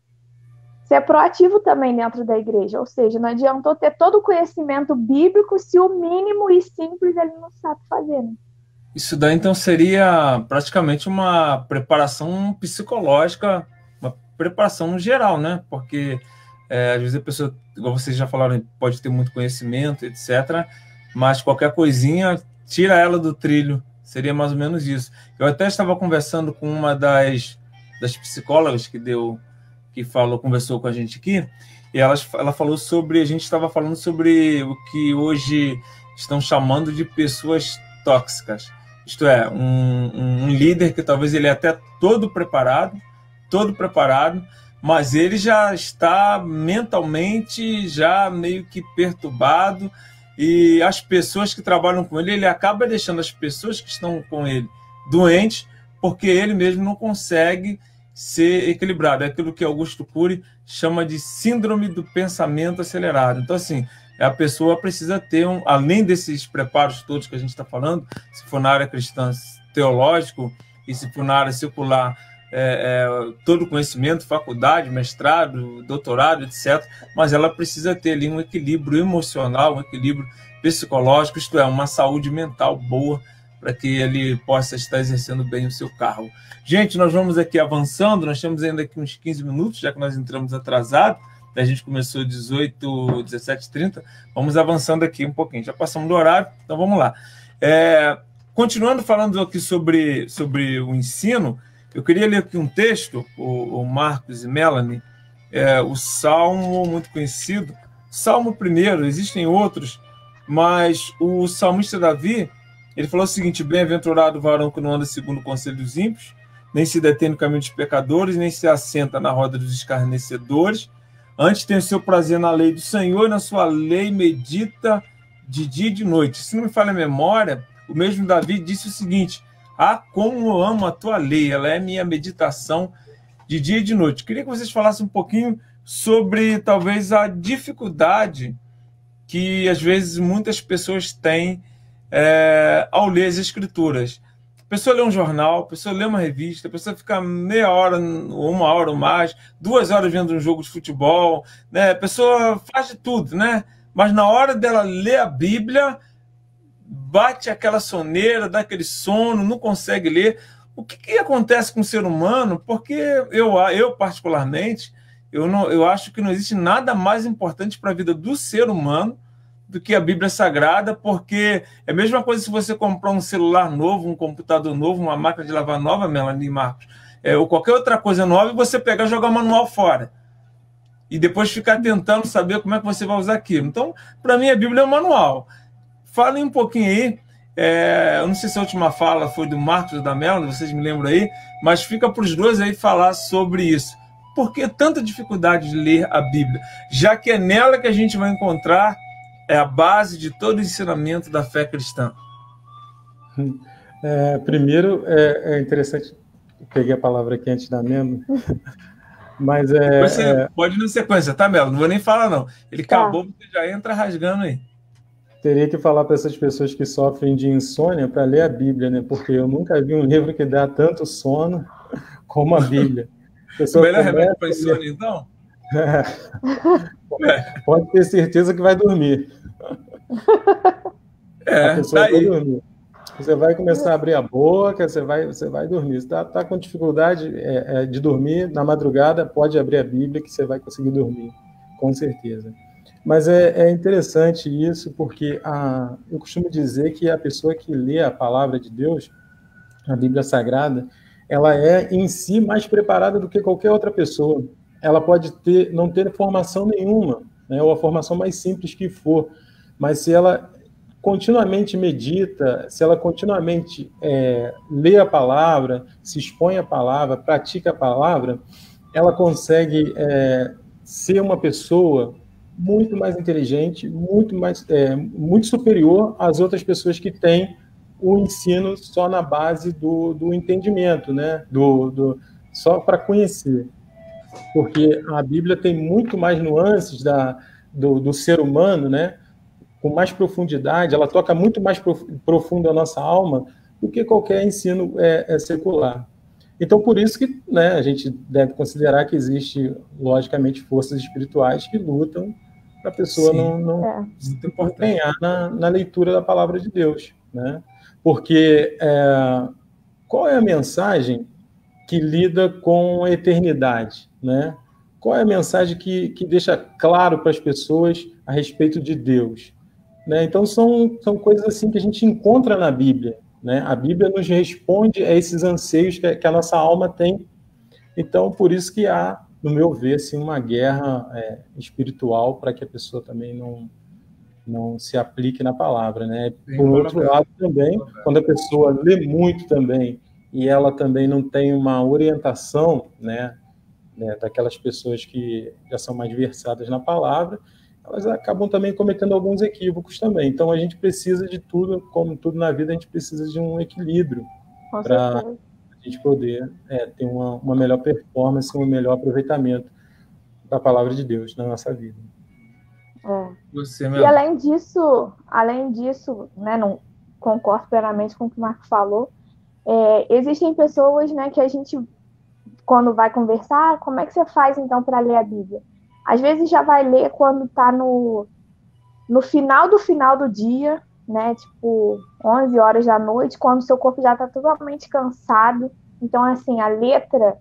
Ser proativo também dentro da igreja, ou seja, não adiantou ter todo o conhecimento bíblico se o mínimo e simples ele não sabe fazer, né? Isso daí, então, seria praticamente uma preparação psicológica, uma preparação no geral, né? Porque, às vezes, a pessoa, igual vocês já falaram, pode ter muito conhecimento, etc., mas qualquer coisinha tira ela do trilho. Seria mais ou menos isso. Eu até estava conversando com uma das psicólogas que conversou com a gente aqui, e ela falou sobre, a gente estava falando sobre o que hoje estão chamando de pessoas tóxicas. Isto é, um líder que talvez ele é até todo preparado, mas ele já está mentalmente já meio que perturbado, e as pessoas que trabalham com ele acaba deixando as pessoas que estão com ele doentes, porque ele mesmo não consegue ser equilibrado. É aquilo que Augusto Cury chama de síndrome do pensamento acelerado. Então, assim, a pessoa precisa ter, além desses preparos todos que a gente está falando, se for na área cristã, teológico, e se for na área secular, todo conhecimento, faculdade, mestrado, doutorado, etc. Mas ela precisa ter ali um equilíbrio emocional, um equilíbrio psicológico, isto é, uma saúde mental boa, para que ele possa estar exercendo bem o seu cargo. Gente, nós vamos aqui avançando, nós temos ainda aqui uns 15 minutos, já que nós entramos atrasado, a gente começou 17h30, vamos avançando aqui um pouquinho, já passamos do horário, então vamos lá. Continuando falando aqui sobre o ensino, eu queria ler aqui um texto, o Marcos e Melanie, o Salmo muito conhecido, Salmo 1, existem outros, mas o salmista Davi, ele falou o seguinte: bem-aventurado o varão que não anda segundo o conselho dos ímpios, nem se detém no caminho dos pecadores, nem se assenta na roda dos escarnecedores, antes tem o seu prazer na lei do Senhor e na sua lei medita de dia e de noite. Se não me falha a memória, o mesmo Davi disse o seguinte: como eu amo a tua lei, ela é minha meditação de dia e de noite. Queria que vocês falassem um pouquinho sobre, talvez, a dificuldade que, às vezes, muitas pessoas têm ao ler as Escrituras. A pessoa lê um jornal, a pessoa lê uma revista, a pessoa fica meia hora, ou 1 hora ou mais, 2 horas vendo um jogo de futebol, né? A pessoa faz de tudo, né? Mas na hora dela ler a Bíblia, bate aquela soneira, dá aquele sono, não consegue ler. O que acontece com o ser humano? Porque eu particularmente, eu acho que não existe nada mais importante para a vida do ser humano do que a Bíblia Sagrada, porque é a mesma coisa se você comprar um celular novo, um computador novo, uma máquina de lavar nova, Melanie e Marcos, ou qualquer outra coisa nova, e você pegar e jogar o manual fora. E depois ficar tentando saber como é que você vai usar aquilo. Então, para mim, a Bíblia é um manual. Falem um pouquinho aí, eu não sei se a última fala foi do Marcos ou da Melanie, vocês me lembram aí, mas fica para os dois aí falar sobre isso. Por que tanta dificuldade de ler a Bíblia? Já que é nela que a gente vai encontrar a base de todo o ensinamento da fé cristã. Primeiro, é interessante, peguei a palavra aqui antes da Melo, mas você pode ir na sequência, tá, Melo? Não vou nem falar, não. Ele acabou, você já entra rasgando aí. Teria que falar para essas pessoas que sofrem de insônia para ler a Bíblia, né? Porque eu nunca vi um livro que dá tanto sono como a Bíblia. O melhor remédio para insônia, então? Pode ter certeza que vai dormir. A pessoa vai dormir. Você vai começar a abrir a boca, você vai dormir. Se está com dificuldade de dormir, na madrugada, pode abrir a Bíblia que você vai conseguir dormir, com certeza. Mas é interessante isso, porque eu costumo dizer que a pessoa que lê a palavra de Deus, a Bíblia Sagrada, ela é em si mais preparada do que qualquer outra pessoa. Ela pode não ter formação nenhuma, né, ou a formação mais simples que for, mas se ela continuamente medita, se ela continuamente lê a palavra, se expõe à palavra, pratica a palavra, ela consegue ser uma pessoa muito mais inteligente, muito superior às outras pessoas que têm o ensino só na base do entendimento, né? Só para conhecer. Porque a Bíblia tem muito mais nuances do ser humano, né? Com mais profundidade, ela toca muito mais profundo a nossa alma do que qualquer ensino secular. Então, por isso que, né, a gente deve considerar que existe, logicamente, forças espirituais que lutam para a pessoa não empenhar na leitura da palavra de Deus, né? Porque qual é a mensagem que lida com a eternidade, né? Qual é a mensagem que deixa claro para as pessoas a respeito de Deus, né? Então, são coisas assim que a gente encontra na Bíblia, né? A Bíblia nos responde a esses anseios que a nossa alma tem. Então, por isso que há, no meu ver, assim, uma guerra espiritual para que a pessoa também não se aplique na palavra, né? Por outro lado, também, quando a pessoa lê muito também e ela também não tem uma orientação, né, daquelas pessoas que já são mais versadas na palavra, elas acabam também cometendo alguns equívocos também. Então, a gente precisa de tudo, como tudo na vida, a gente precisa de um equilíbrio para a gente poder ter uma melhor performance, um melhor aproveitamento da palavra de Deus na nossa vida. E além disso, né, não concordo plenamente com o que o Marco falou, existem pessoas, né, que a gente, quando vai conversar, como é que você faz então para ler a Bíblia? Às vezes já vai ler quando está no final do dia, né, tipo 11 horas da noite, quando o seu corpo já está totalmente cansado. Então, assim, a letra,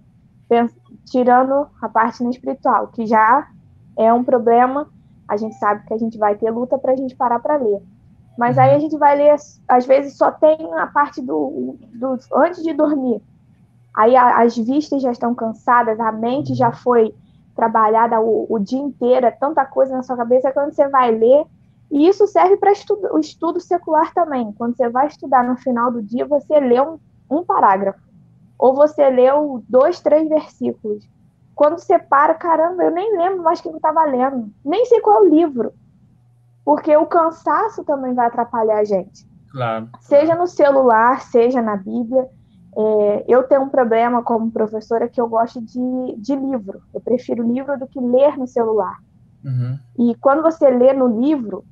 tirando a parte espiritual, que já é um problema, a gente sabe que a gente vai ter luta para a gente parar para ler. Mas aí a gente vai ler, às vezes só tem a parte do antes de dormir. Aí as vistas já estão cansadas, a mente já foi trabalhada o dia inteiro, é tanta coisa na sua cabeça, quando você vai ler, e isso serve para o estudo secular também. Quando você vai estudar no final do dia, você lê um parágrafo, ou você leu 2, 3 versículos. Quando você para, caramba, eu nem lembro mais o que eu estava lendo, nem sei qual é o livro, porque o cansaço também vai atrapalhar a gente. Claro. Seja no celular, seja na Bíblia. Eu tenho um problema como professora que eu gosto de livro. Eu prefiro livro do que ler no celular. E quando você lê no livro,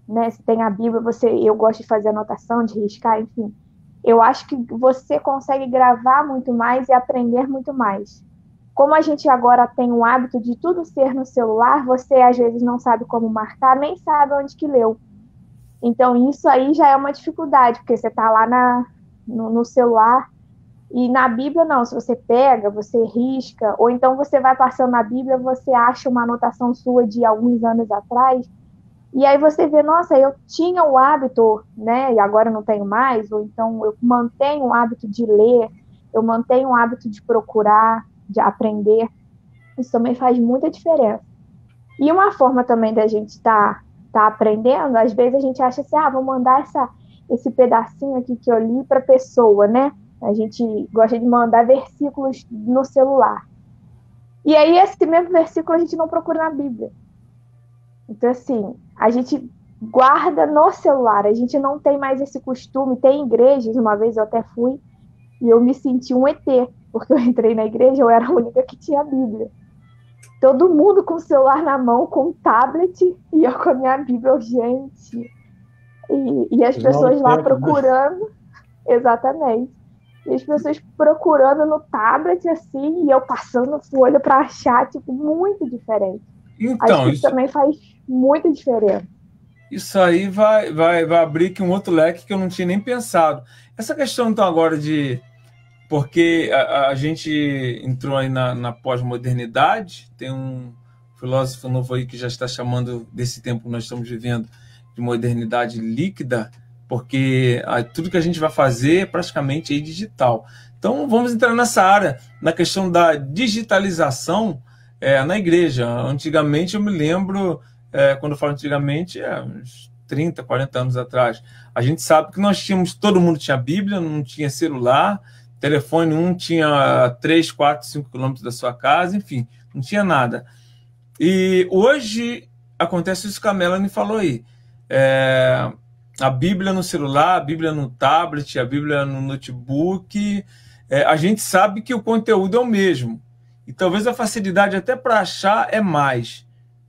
né, se tem a Bíblia, eu gosto de fazer anotação, de riscar, enfim. Eu acho que você consegue gravar muito mais e aprender muito mais. Como a gente agora tem o hábito de tudo ser no celular, você às vezes não sabe como marcar, nem sabe onde que leu. Então isso aí já é uma dificuldade, porque você está lá no celular. E na Bíblia, não, se você pega, você risca, ou então você vai passando na Bíblia, você acha uma anotação sua de alguns anos atrás, e aí você vê, nossa, eu tinha o hábito, né, e agora não tenho mais, ou então eu mantenho o hábito de ler, eu mantenho o hábito de procurar, de aprender. Isso também faz muita diferença. E uma forma também da gente estar aprendendo, às vezes a gente acha assim, vou mandar esse pedacinho aqui que eu li para a pessoa, né? A gente gosta de mandar versículos no celular. E aí, esse mesmo versículo a gente não procura na Bíblia. Então, assim, a gente guarda no celular. A gente não tem mais esse costume. Tem igrejas, uma vez eu até fui, e eu me senti um ET, porque eu entrei na igreja, eu era a única que tinha a Bíblia. Todo mundo com o celular na mão, com um tablet, e eu com a minha Bíblia, gente. E as pessoas lá procurando. Né? Exatamente. E as pessoas procurando no tablet, assim, e eu passando folha para achar, tipo, muito diferente. Então, acho que isso também faz muita diferença. Isso aí vai abrir aqui um outro leque que eu não tinha nem pensado. Essa questão, então, agora de... Porque a gente entrou aí na pós-modernidade, tem um filósofo novo aí que já está chamando desse tempo que nós estamos vivendo de modernidade líquida, porque tudo que a gente vai fazer é praticamente aí digital. Então, vamos entrar nessa área, na questão da digitalização na igreja. Antigamente, eu me lembro, quando eu falo antigamente, uns 30, 40 anos atrás, a gente sabe que todo mundo tinha Bíblia, não tinha celular, telefone tinha 3, 4, 5 quilômetros da sua casa, enfim, não tinha nada. E hoje acontece isso que a Melanie falou aí. A Bíblia no celular, a Bíblia no tablet, a Bíblia no notebook, a gente sabe que o conteúdo é o mesmo. E talvez a facilidade até para achar é mais.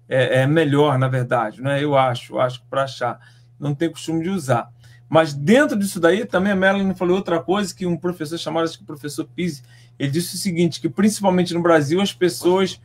É melhor, na verdade, né? Eu acho que para achar. Não tem costume de usar. Mas dentro disso daí, também a Melanie falou outra coisa, que um professor chamado, acho que o professor Pizzi, ele disse o seguinte, que principalmente no Brasil as pessoas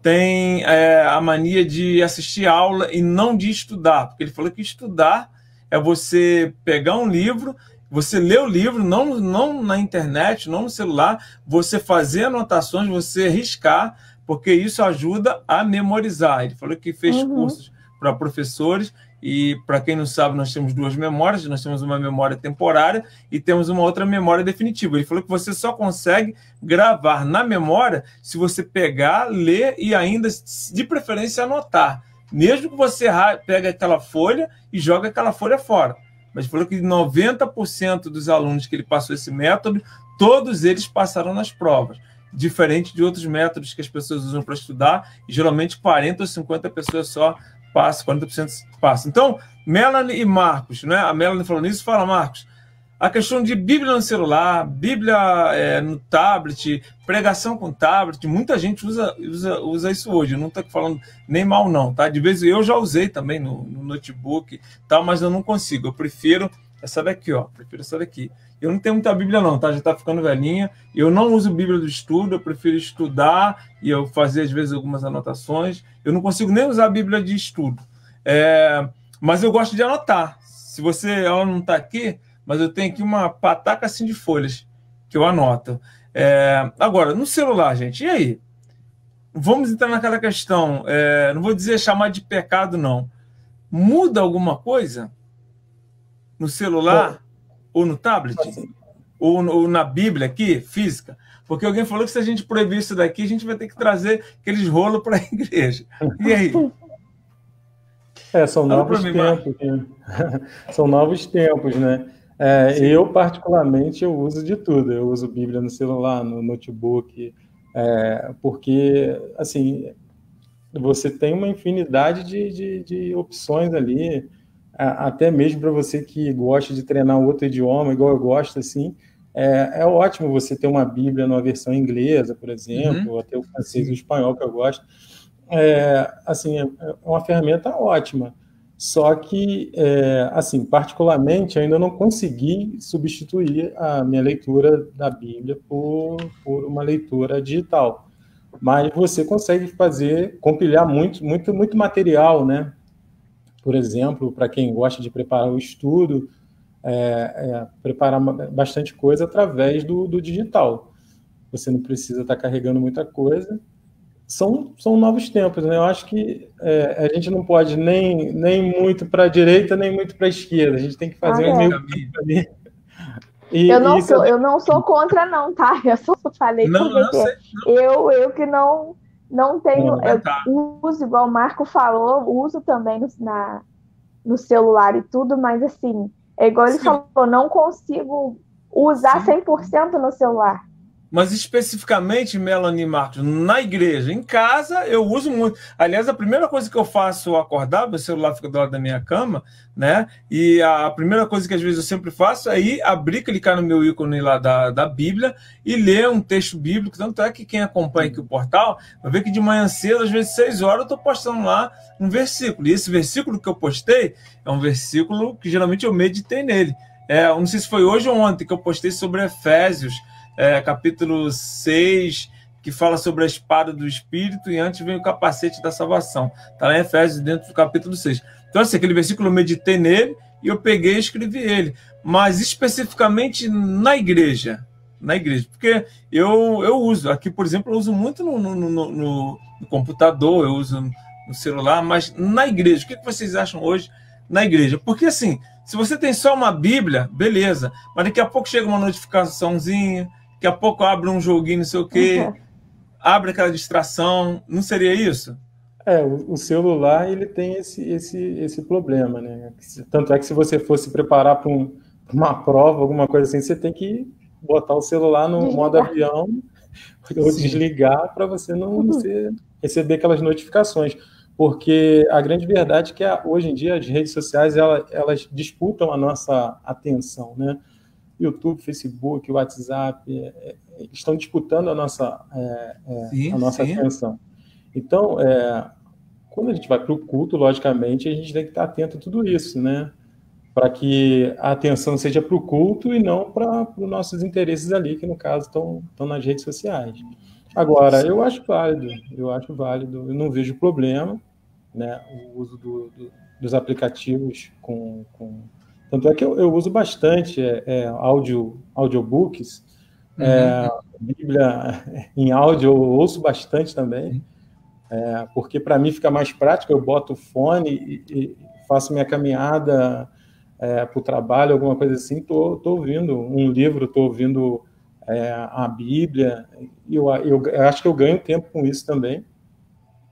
têm a mania de assistir aula e não de estudar. Porque ele falou que estudar é você pegar um livro, você ler o livro, não na internet, não no celular, você fazer anotações, você riscar, porque isso ajuda a memorizar. Ele falou que fez cursos para professores, e para quem não sabe, nós temos duas memórias, nós temos uma memória temporária e temos uma outra memória definitiva. Ele falou que você só consegue gravar na memória se você pegar, ler e ainda, de preferência, anotar. Mesmo que você pegue aquela folha e jogue aquela folha fora. Mas ele falou que 90% dos alunos que ele passou esse método, todos eles passaram nas provas. Diferente de outros métodos que as pessoas usam para estudar, e geralmente 40 ou 50 pessoas só passam, 40% passam. Então, Melanie e Marcos, né? A Melanie falou nisso, fala, Marcos, A questão de Bíblia no celular, Bíblia no tablet, pregação com tablet, muita gente usa isso hoje. Eu não estou falando nem mal, não, tá? De vez eu já usei também no notebook, tal, mas eu não consigo. Eu prefiro essa daqui, ó. Prefiro essa daqui. Eu não tenho muita Bíblia, não, tá? Já está ficando velhinha. Eu não uso Bíblia do estudo, eu prefiro estudar e eu fazer, às vezes, algumas anotações. Eu não consigo nem usar a Bíblia de estudo. Mas eu gosto de anotar. Se ela não está aqui, mas eu tenho aqui uma pataca assim de folhas que eu anoto. Agora, no celular, gente, e aí? Vamos entrar naquela questão, não vou dizer chamar de pecado, não. Muda alguma coisa no celular ou no tablet? Assim. Ou na Bíblia aqui, física? Porque alguém falou que se a gente proibir isso daqui, a gente vai ter que trazer aqueles rolos para a igreja. E aí? São novos tempos. Né? São novos tempos, né? Eu, particularmente, eu uso de tudo. Eu uso Bíblia no celular, no notebook, porque, assim, você tem uma infinidade de opções ali, até mesmo para você que gosta de treinar outro idioma, igual eu gosto, assim, é ótimo você ter uma Bíblia numa versão inglesa, por exemplo, ou até o francês e o espanhol, que eu gosto. Assim, é uma ferramenta ótima. Só que, assim, particularmente, ainda não consegui substituir a minha leitura da Bíblia por uma leitura digital. Mas você consegue compilar muito material, né? Por exemplo, para quem gosta de preparar o estudo, preparar bastante coisa através do digital. Você não precisa estar carregando muita coisa. São novos tempos, né? Eu acho que a gente não pode nem muito para a direita, nem muito para a esquerda. A gente tem que fazer um meio caminho ali. Eu não sou contra, não, tá? Eu só falei eu que não tenho. Eu uso, igual o Marco falou, uso também no celular e tudo, mas assim, é igual ele falou, não consigo usar 100% no celular. Mas especificamente, Melanie e Marcos, na igreja, em casa, eu uso muito. Aliás, a primeira coisa que eu faço ao acordar, meu celular fica do lado da minha cama, né? E a primeira coisa que às vezes eu sempre faço é ir abrir, clicar no meu ícone lá da Bíblia e ler um texto bíblico. Tanto é que quem acompanha aqui o portal vai ver que de manhã cedo, às vezes 6 horas, eu estou postando lá um versículo. E esse versículo que eu postei é um versículo que geralmente eu meditei nele. Eu não sei se foi hoje ou ontem que eu postei sobre Efésios, capítulo 6, que fala sobre a espada do Espírito, e antes vem o capacete da salvação. Está lá em Efésios, dentro do capítulo 6. Então, assim, aquele versículo eu meditei nele e eu peguei e escrevi ele. Mas especificamente na igreja. Porque eu uso. Aqui, por exemplo, eu uso muito no computador, eu uso no celular, mas na igreja. O que vocês acham hoje na igreja? Porque, assim, se você tem só uma Bíblia, beleza. Mas daqui a pouco chega uma notificaçãozinha, daqui a pouco abre um joguinho, não sei o quê, abre aquela distração. Não seria isso? O celular, ele tem esse problema, né? Tanto é que se você fosse preparar para uma prova, alguma coisa assim, você tem que botar o celular no modo avião ou desligar para você não receber aquelas notificações. Porque a grande verdade é que hoje em dia as redes sociais elas disputam a nossa atenção, né? YouTube, Facebook, WhatsApp estão disputando a nossa atenção. Então, quando a gente vai para o culto, logicamente, a gente tem que estar atento a tudo isso, né? Para que a atenção seja para o culto e não para os nossos interesses ali, que no caso estão nas redes sociais. Agora, eu acho válido, eu não vejo problema, né, o uso dos aplicativos tanto é que eu uso bastante audiobooks, Bíblia em áudio eu ouço bastante também, porque para mim fica mais prático, eu boto o fone e faço minha caminhada para o trabalho, alguma coisa assim, estou ouvindo um livro, estou ouvindo a Bíblia, e eu acho que eu ganho tempo com isso também,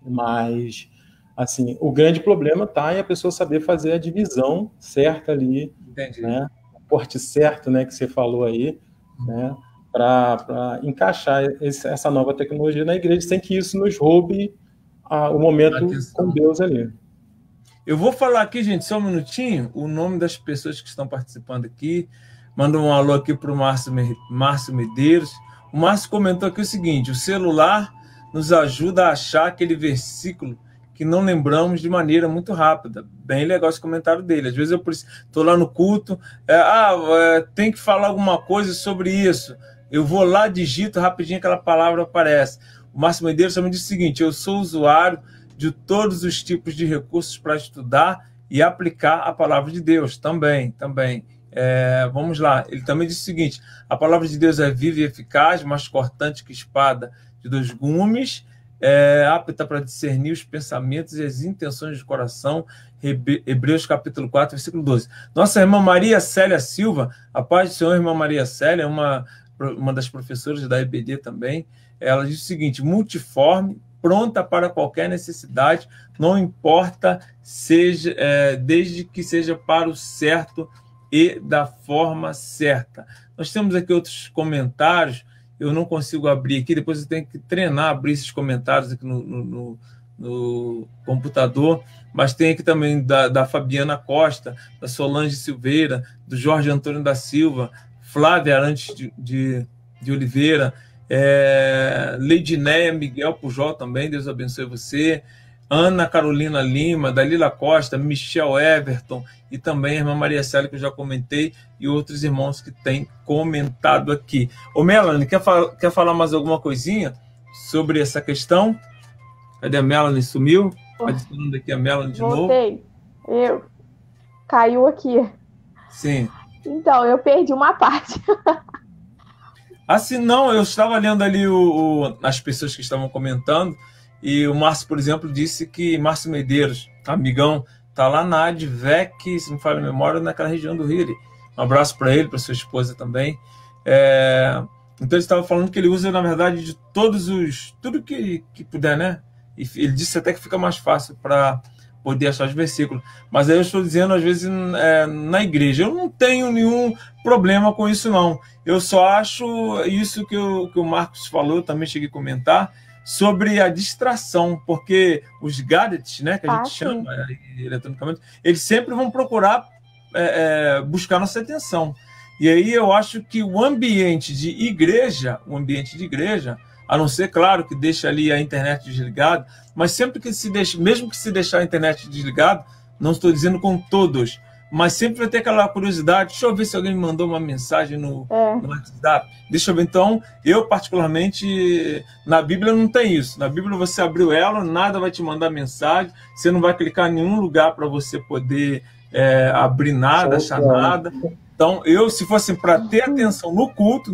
mas assim, o grande problema está em a pessoa saber fazer a divisão certa ali, né? O corte certo, né, que você falou aí, né, para encaixar essa nova tecnologia na igreja, sem que isso nos roube o momento com Deus ali. Eu vou falar aqui, gente, só um minutinho, o nome das pessoas que estão participando aqui. Manda um alô aqui para o Márcio Medeiros. O Márcio comentou aqui o seguinte: o celular nos ajuda a achar aquele versículo que não lembramos de maneira muito rápida. Bem legal esse comentário dele. Às vezes eu estou lá no culto, tem que falar alguma coisa sobre isso. Eu vou lá, digito rapidinho, aquela palavra aparece. O Márcio Medeiros também disse o seguinte: eu sou usuário de todos os tipos de recursos para estudar e aplicar a palavra de Deus. Também. Vamos lá. Ele também disse o seguinte: a palavra de Deus é viva e eficaz, mais cortante que espada de 2 gumes, apta para discernir os pensamentos e as intenções do coração. Hebreus capítulo 4, versículo 12. Nossa irmã Maria Célia Silva, a paz do Senhor, irmã Maria Célia, uma das professoras da EBD também. Ela diz o seguinte: multiforme, pronta para qualquer necessidade, não importa, desde que seja para o certo e da forma certa. Nós temos aqui outros comentários, eu não consigo abrir aqui, depois eu tenho que treinar, abrir esses comentários aqui no computador, mas tem aqui também da Fabiana Costa, da Solange Silveira, do Jorge Antônio da Silva, Flávia Arantes de Oliveira, Leidinéia Miguel Pujol também, Deus abençoe você, Ana Carolina Lima, Dalila Costa, Michel Everton e também a irmã Maria Célia, que eu já comentei, e outros irmãos que têm comentado aqui. Ô Melanie, quer falar mais alguma coisinha sobre essa questão? Cadê a Melanie? Sumiu? Adicionando aqui a Melanie de novo. Voltei. Caiu aqui. Sim. Então, eu perdi uma parte. Assim, não, eu estava lendo ali as pessoas que estavam comentando, e o Márcio, por exemplo, disse que Márcio Medeiros, amigão, está lá na Advec, se não falha a memória, naquela região do Rio. Um abraço para ele, para sua esposa também. Então ele estava falando que ele usa, na verdade, de tudo que puder, né? E ele disse até que fica mais fácil para poder achar os versículos. Mas aí eu estou dizendo, às vezes, na igreja. Eu não tenho nenhum problema com isso, não. Eu só acho isso que o Marcos falou, eu também cheguei a comentar, sobre a distração, porque os gadgets, né, que a gente chama eletronicamente, eles sempre vão procurar buscar nossa atenção. E aí eu acho que o ambiente de igreja, a não ser, claro, que deixa ali a internet desligada, mas sempre que se deixa, mesmo que se deixar a internet desligada, não estou dizendo com todos, mas sempre vai ter aquela curiosidade, deixa eu ver se alguém me mandou uma mensagem no WhatsApp, deixa eu ver. Então, eu particularmente, na Bíblia não tem isso. Na Bíblia você abriu ela, nada vai te mandar mensagem, você não vai clicar em nenhum lugar para você poder abrir nada, achar nada. Então, se fosse para ter atenção no culto,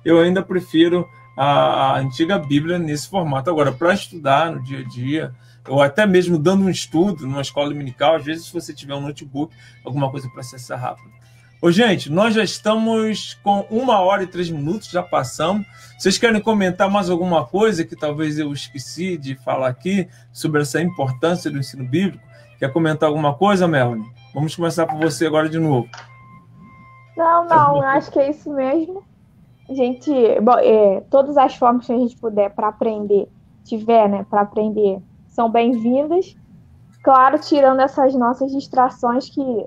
eu ainda prefiro a antiga Bíblia nesse formato. Agora, para estudar no dia a dia, ou até mesmo dando um estudo numa escola dominical, às vezes se você tiver um notebook, alguma coisa para acessar rápido. Ô, gente, nós já estamos com 1h03, já passamos. Vocês querem comentar mais alguma coisa que talvez eu esqueci de falar aqui sobre essa importância do ensino bíblico? Quer comentar alguma coisa, Melanie? Vamos começar por você agora de novo. Não, eu acho que é isso mesmo. Todas as formas que a gente puder para aprender, para aprender, são bem-vindas. Claro, tirando essas nossas distrações, que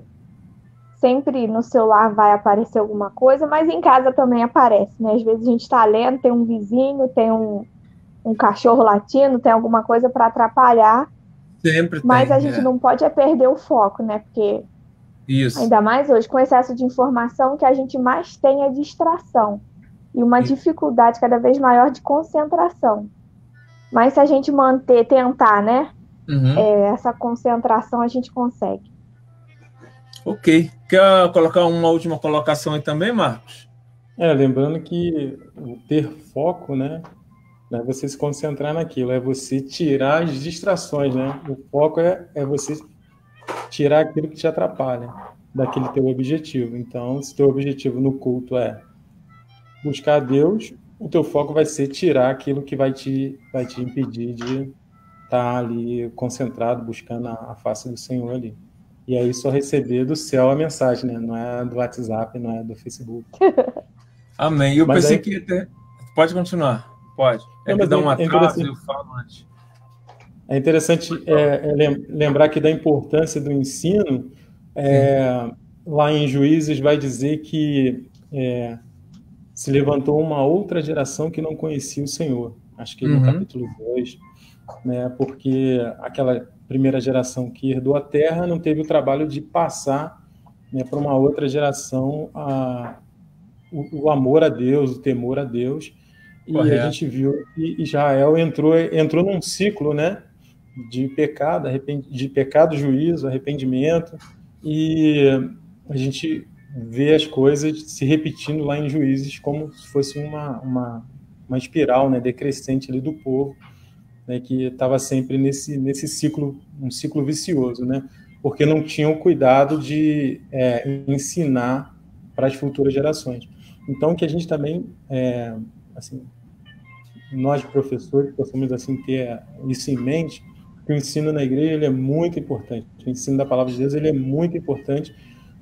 sempre no celular vai aparecer alguma coisa, mas em casa também aparece, né? Às vezes a gente está lendo, tem um vizinho, tem um cachorro latindo, tem alguma coisa para atrapalhar. Sempre tem. Mas a gente não pode perder o foco, né? Porque isso. Ainda mais hoje, com excesso de informação, o que a gente mais tem é distração e uma dificuldade cada vez maior de concentração. Mas se a gente tentar, né? Essa concentração a gente consegue. Ok. Quer colocar uma última colocação aí também, Marcos? Lembrando que o ter foco, né? Não é você se concentrar naquilo, é você tirar as distrações, né? O foco é você tirar aquilo que te atrapalha daquele teu objetivo. Então, se teu objetivo no culto é buscar a Deus, o teu foco vai ser tirar aquilo que vai te impedir de estar ali concentrado, buscando a face do Senhor ali. E aí só receber do céu a mensagem, né? Não é do WhatsApp, não é do Facebook. Amém. Eu pensei que até... Pode continuar. Pode. Que dá um atraso, eu falo antes. É interessante lembrar que da importância do ensino, lá em Juízes vai dizer que se levantou uma outra geração que não conhecia o Senhor. Acho que no capítulo 2, né? Porque aquela primeira geração que herdou a terra não teve o trabalho de passar, né, para uma outra geração o amor a Deus, o temor a Deus. Correto. E a gente viu que Israel entrou num ciclo, né, de pecado, juízo, arrependimento, e a gente vê as coisas se repetindo lá em Juízes como se fosse uma espiral, né, decrescente ali do povo, né, que estava sempre nesse ciclo, um ciclo vicioso, né, porque não tinham cuidado de ensinar para as futuras gerações. Então, que a gente também, assim, nós professores possamos assim ter isso em mente, que o ensino na igreja ele é muito importante. O ensino da palavra de Deus ele é muito importante,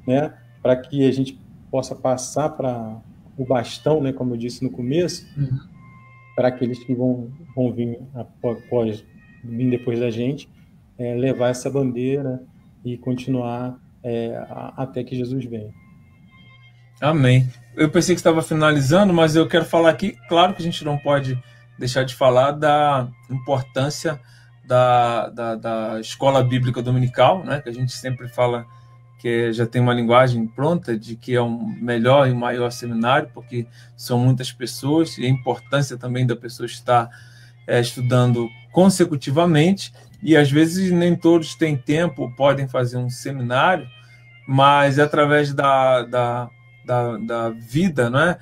né, para que a gente possa passar para o bastão, né, como eu disse no começo, para aqueles que vão vir vir depois da gente, levar essa bandeira e continuar até que Jesus venha. Amém. Eu pensei que estava finalizando, mas eu quero falar aqui, claro que a gente não pode deixar de falar da importância da escola bíblica dominical, né? Que a gente sempre fala que já tem uma linguagem pronta de que é um melhor e maior seminário, porque são muitas pessoas, e a importância também da pessoa estar estudando consecutivamente, e às vezes nem todos têm tempo, podem fazer um seminário, mas através da vida, né?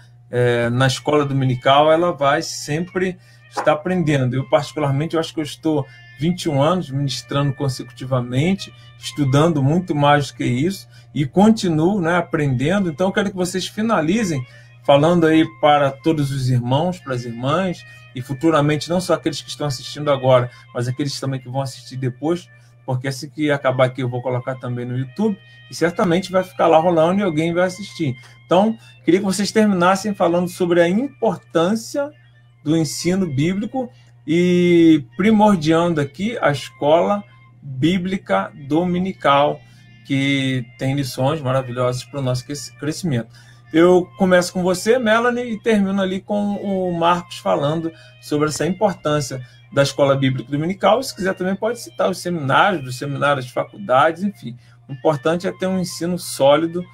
Na escola dominical, ela vai sempre estar aprendendo. Eu, particularmente, eu acho que eu estou 21 anos ministrando consecutivamente, estudando muito mais do que isso, e continuo, né, aprendendo. Então, eu quero que vocês finalizem falando aí para todos os irmãos, para as irmãs, e futuramente, não só aqueles que estão assistindo agora, mas aqueles também que vão assistir depois, porque assim que acabar aqui eu vou colocar também no YouTube, e certamente vai ficar lá rolando e alguém vai assistir. Então, queria que vocês terminassem falando sobre a importância do ensino bíblico e primordiando aqui a escola bíblica dominical, que tem lições maravilhosas para o nosso crescimento. Eu começo com você, Melanie, e termino ali com o Marcos falando sobre essa importância da escola bíblica dominical. E se quiser também pode citar os seminários, das faculdades, enfim. O importante é ter um ensino sólido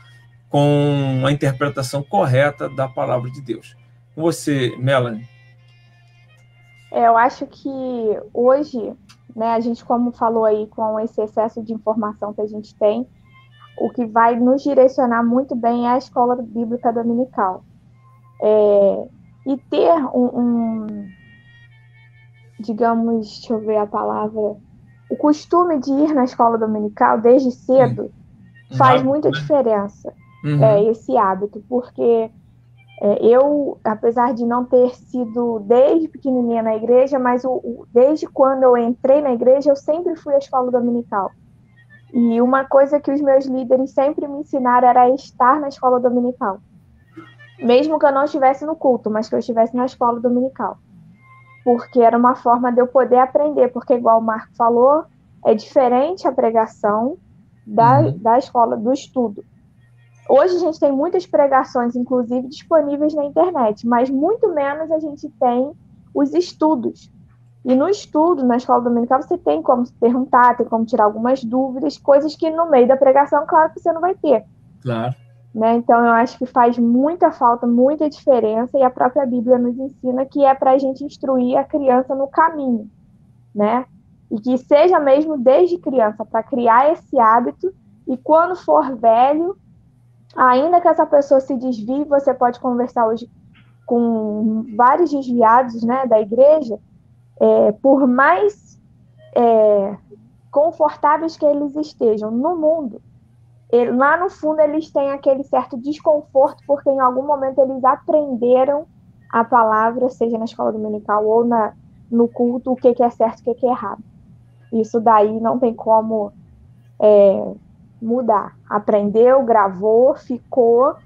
com a interpretação correta da palavra de Deus. Com você, Melanie. Eu acho que hoje, né, a gente, como falou aí, com esse excesso de informação que a gente tem, o que vai nos direcionar muito bem é a escola bíblica dominical. E ter digamos, deixa eu ver a palavra, o costume de ir na escola dominical desde cedo faz muita diferença, esse hábito, porque eu, apesar de não ter sido desde pequenininha na igreja, mas desde quando eu entrei na igreja, eu sempre fui à escola dominical. E uma coisa que os meus líderes sempre me ensinaram era estar na escola dominical. Mesmo que eu não estivesse no culto, mas que eu estivesse na escola dominical. Porque era uma forma de eu poder aprender, porque igual o Marco falou, é diferente a pregação da escola, do estudo. Hoje a gente tem muitas pregações, inclusive, disponíveis na internet, mas muito menos a gente tem os estudos. E no estudo, na escola dominical, você tem como se perguntar, tem como tirar algumas dúvidas, coisas que no meio da pregação, claro que você não vai ter. Claro. Né? Então, eu acho que faz muita falta, muita diferença, e a própria Bíblia nos ensina que é para a gente instruir a criança no caminho, né? E que seja mesmo desde criança, para criar esse hábito, e quando for velho, ainda que essa pessoa se desvie, você pode conversar hoje com vários desviados, né, da igreja, por mais confortáveis que eles estejam no mundo, lá no fundo eles têm aquele certo desconforto, porque em algum momento eles aprenderam a palavra, seja na escola dominical ou no culto, o que é certo e o que é errado. Isso daí não tem como mudar. Aprendeu, gravou, ficou,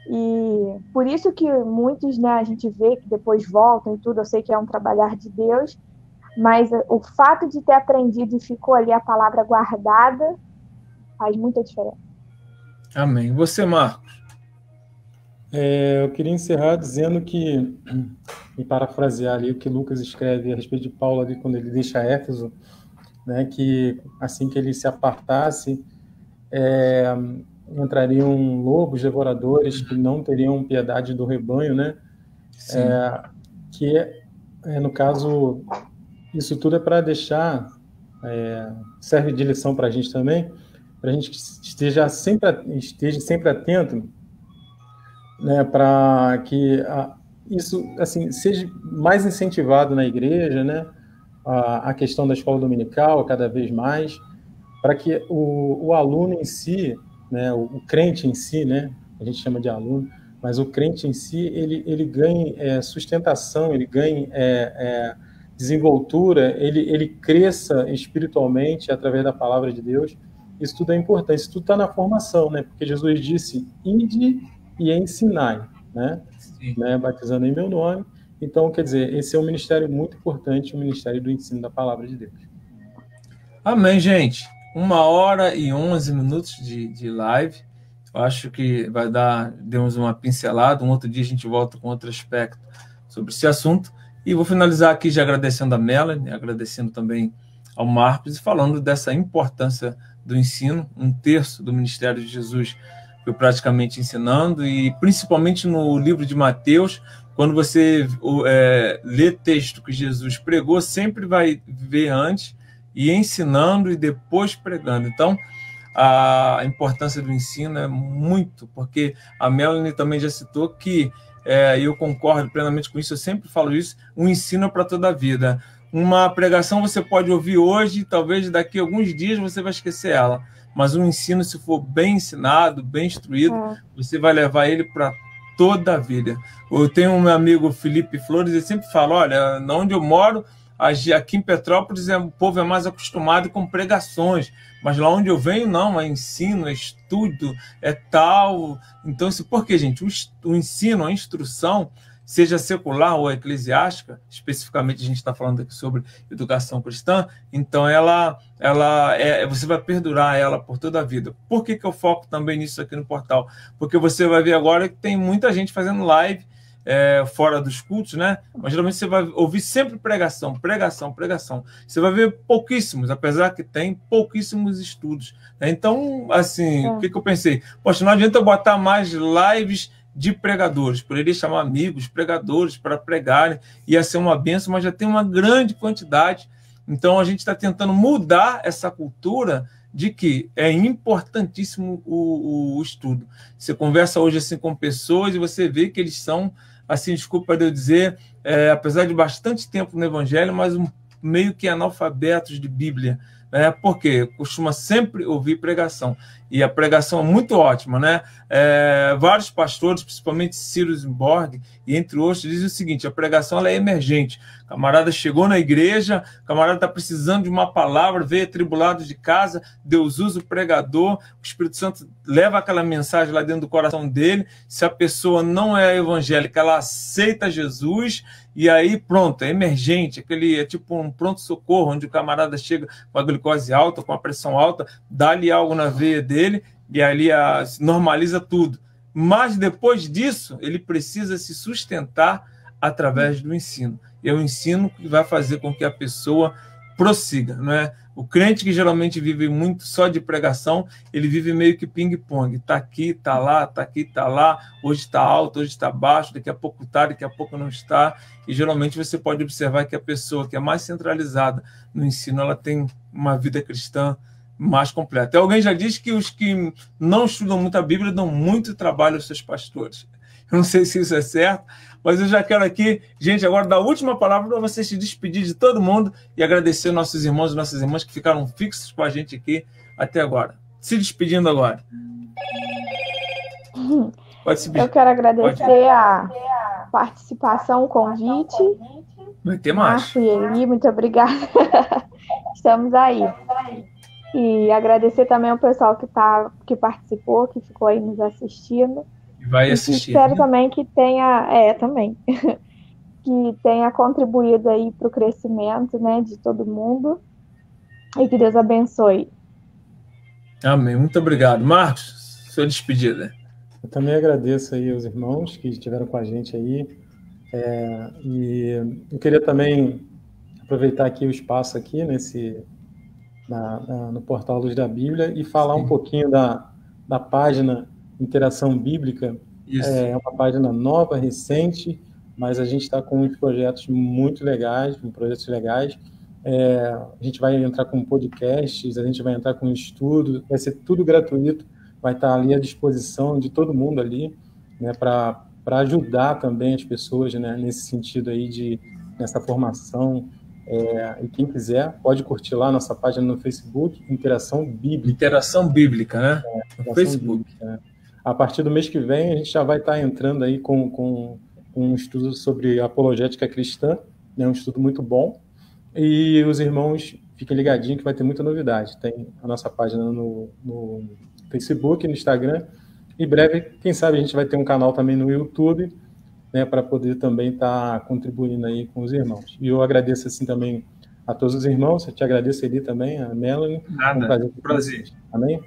e por isso que muitos, né, a gente vê que depois voltam e tudo, eu sei que é um trabalhar de Deus, mas o fato de ter aprendido e ficou ali a palavra guardada faz muita diferença. Amém. Você, Marcos? Eu queria encerrar dizendo que, e parafrasear ali o que Lucas escreve a respeito de Paulo ali quando ele deixa Éfeso, né, que assim que ele se apartasse, entrariam lobos devoradores que não teriam piedade do rebanho, né? Sim. No caso, isso tudo é para deixar, serve de lição para a gente também, para a gente esteja sempre atento, né, para que isso assim seja mais incentivado na igreja, né? A questão da escola dominical cada vez mais, para que o aluno em si, né, o crente em si, né, a gente chama de aluno, mas o crente em si, ele ganhe sustentação, ele ganhe desenvoltura, ele cresça espiritualmente através da palavra de Deus. Isso tudo é importante, isso tudo está na formação, né, porque Jesus disse, ide e ensinai, né, batizando em meu nome. Então, quer dizer, esse é um ministério muito importante, o ministério do ensino da palavra de Deus. Amém, gente. 1h11 de live. Eu acho que vai demos uma pincelada. Um outro dia a gente volta com outro aspecto sobre esse assunto. E vou finalizar aqui já agradecendo a Melanie, agradecendo também ao Marcos e falando dessa importância do ensino. 1/3 do ministério de Jesus foi praticamente ensinando, e principalmente no livro de Mateus, quando você lê texto que Jesus pregou, sempre vai ver antes, e ensinando e depois pregando. Então, a importância do ensino é muito, porque a Melanie também já citou que, e eu concordo plenamente com isso, eu sempre falo isso, um ensino para toda a vida. Uma pregação você pode ouvir hoje, talvez daqui a alguns dias você vai esquecer ela, mas um ensino, se for bem ensinado, bem instruído, você vai levar ele para toda a vida. Eu tenho um meu amigo Felipe Flores, ele sempre fala, olha, onde eu moro, aqui em Petrópolis, o povo é mais acostumado com pregações, mas lá onde eu venho, não, é ensino, é estudo, é tal. Então, por quê, gente? O ensino, a instrução, seja secular ou eclesiástica, especificamente a gente está falando aqui sobre educação cristã, então você vai perdurar ela por toda a vida. Por que eu foco também nisso aqui no portal? Porque você vai ver agora que tem muita gente fazendo live fora dos cultos, né? Mas geralmente você vai ouvir sempre pregação. Você vai ver pouquíssimos, apesar que tem pouquíssimos estudos, né? Então, assim, o que eu pensei? Poxa, não adianta eu botar mais lives de pregadores, poderia chamar amigos, pregadores para pregarem, ia ser uma bênção, mas já tem uma grande quantidade. Então a gente está tentando mudar essa cultura de que é importantíssimo o estudo. Você conversa hoje assim com pessoas e você vê que eles são, assim, desculpa eu dizer, apesar de bastante tempo no Evangelho, mas meio que analfabetos de Bíblia. Porque costuma sempre ouvir pregação, e a pregação é muito ótima, né? Vários pastores, principalmente Ciro Zimborg, e entre outros, dizem o seguinte: a pregação ela é emergente. O camarada chegou na igreja, o camarada está precisando de uma palavra, veio atribulado de casa, Deus usa o pregador, o Espírito Santo leva aquela mensagem lá dentro do coração dele. Se a pessoa não é evangélica, ela aceita Jesus, e aí pronto, é emergente, é tipo um pronto-socorro, onde o camarada chega com a glicose alta, com a pressão alta, dá-lhe algo na veia dele, e ali normaliza tudo. Mas depois disso, ele precisa se sustentar através do ensino. E é o ensino que vai fazer com que a pessoa prossiga, não é? O crente que geralmente vive muito só de pregação, ele vive meio que ping-pong. Está aqui, está lá, está aqui, está lá. Hoje está alto, hoje está baixo, daqui a pouco está, daqui a pouco não está. E geralmente você pode observar que a pessoa que é mais centralizada no ensino, ela tem uma vida cristã mais completa. Alguém já disse que os que não estudam muito a Bíblia dão muito trabalho aos seus pastores. Eu não sei se isso é certo, mas eu já quero aqui, gente, agora dar a última palavra para você se despedir de todo mundo e agradecer nossos irmãos e nossas irmãs que ficaram fixos com a gente aqui até agora. Se despedindo agora. Pode se Eu quero agradecer a participação, o convite. Vai ter mais. Marco e Eli, muito obrigada. Estamos aí. E agradecer também ao pessoal que participou, que ficou aí nos assistindo. Vai assistir. Espero também que tenha, que tenha contribuído aí para o crescimento, né, de todo mundo, e que Deus abençoe. Amém. Muito obrigado. Marcos, Sua despedida. Eu também agradeço aí aos irmãos que estiveram com a gente aí. E eu queria também aproveitar aqui o espaço aqui no portal Luz da Bíblia e falar um pouquinho da página Interação Bíblica. Isso. É uma página nova, recente, mas a gente está com uns projetos muito legais, a gente vai entrar com podcasts, a gente vai entrar com estudo, vai ser tudo gratuito, vai estar ali à disposição de todo mundo ali, né, para ajudar também as pessoas, né, nesse sentido aí nessa formação. E quem quiser pode curtir lá nossa página no Facebook, Interação Bíblica. Interação Bíblica, né? No Facebook. Bíblica, né? A partir do mês que vem, a gente já vai estar entrando aí com um estudo sobre apologética cristã, né, um estudo muito bom. E os irmãos, fiquem ligadinhos que vai ter muita novidade. Tem a nossa página no Facebook, no Instagram. Em breve, quem sabe, a gente vai ter um canal também no YouTube, né, para poder também estar contribuindo aí com os irmãos. E eu agradeço assim também a todos os irmãos, eu te agradeço ali também, a Melanie. Nada, prazer. Amém?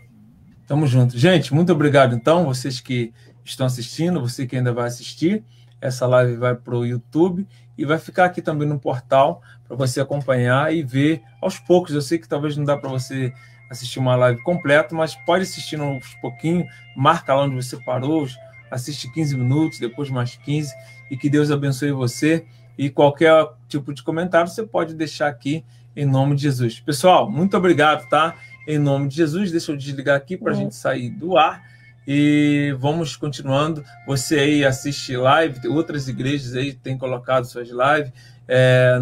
Tamo junto. Gente, muito obrigado, então, vocês que estão assistindo, você que ainda vai assistir, essa live vai para o YouTube e vai ficar aqui também no portal para você acompanhar e ver aos poucos. Eu sei que talvez não dá para você assistir uma live completa, mas pode assistir aos pouquinhos, marca lá onde você parou, assiste 15 minutos, depois mais 15, e que Deus abençoe você. E qualquer tipo de comentário você pode deixar aqui em nome de Jesus. Pessoal, muito obrigado, tá? Em nome de Jesus, deixa eu desligar aqui para a gente sair do ar e vamos continuando. Você aí assiste live, outras igrejas aí têm colocado suas lives.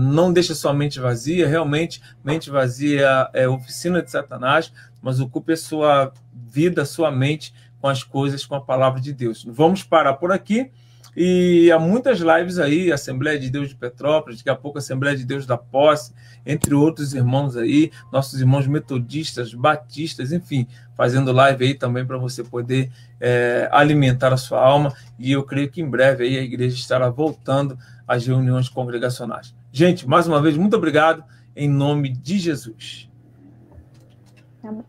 Não deixa sua mente vazia, realmente, mente vazia é oficina de Satanás, mas ocupe a sua vida, a sua mente com as coisas, com a palavra de Deus. Vamos parar por aqui. E há muitas lives aí, Assembleia de Deus de Petrópolis, daqui a pouco Assembleia de Deus da Posse, entre outros irmãos aí, nossos irmãos metodistas, batistas, enfim, fazendo live aí também para você poder alimentar a sua alma. E eu creio que em breve aí a igreja estará voltando às reuniões congregacionais. Gente, mais uma vez, muito obrigado, em nome de Jesus. Amém.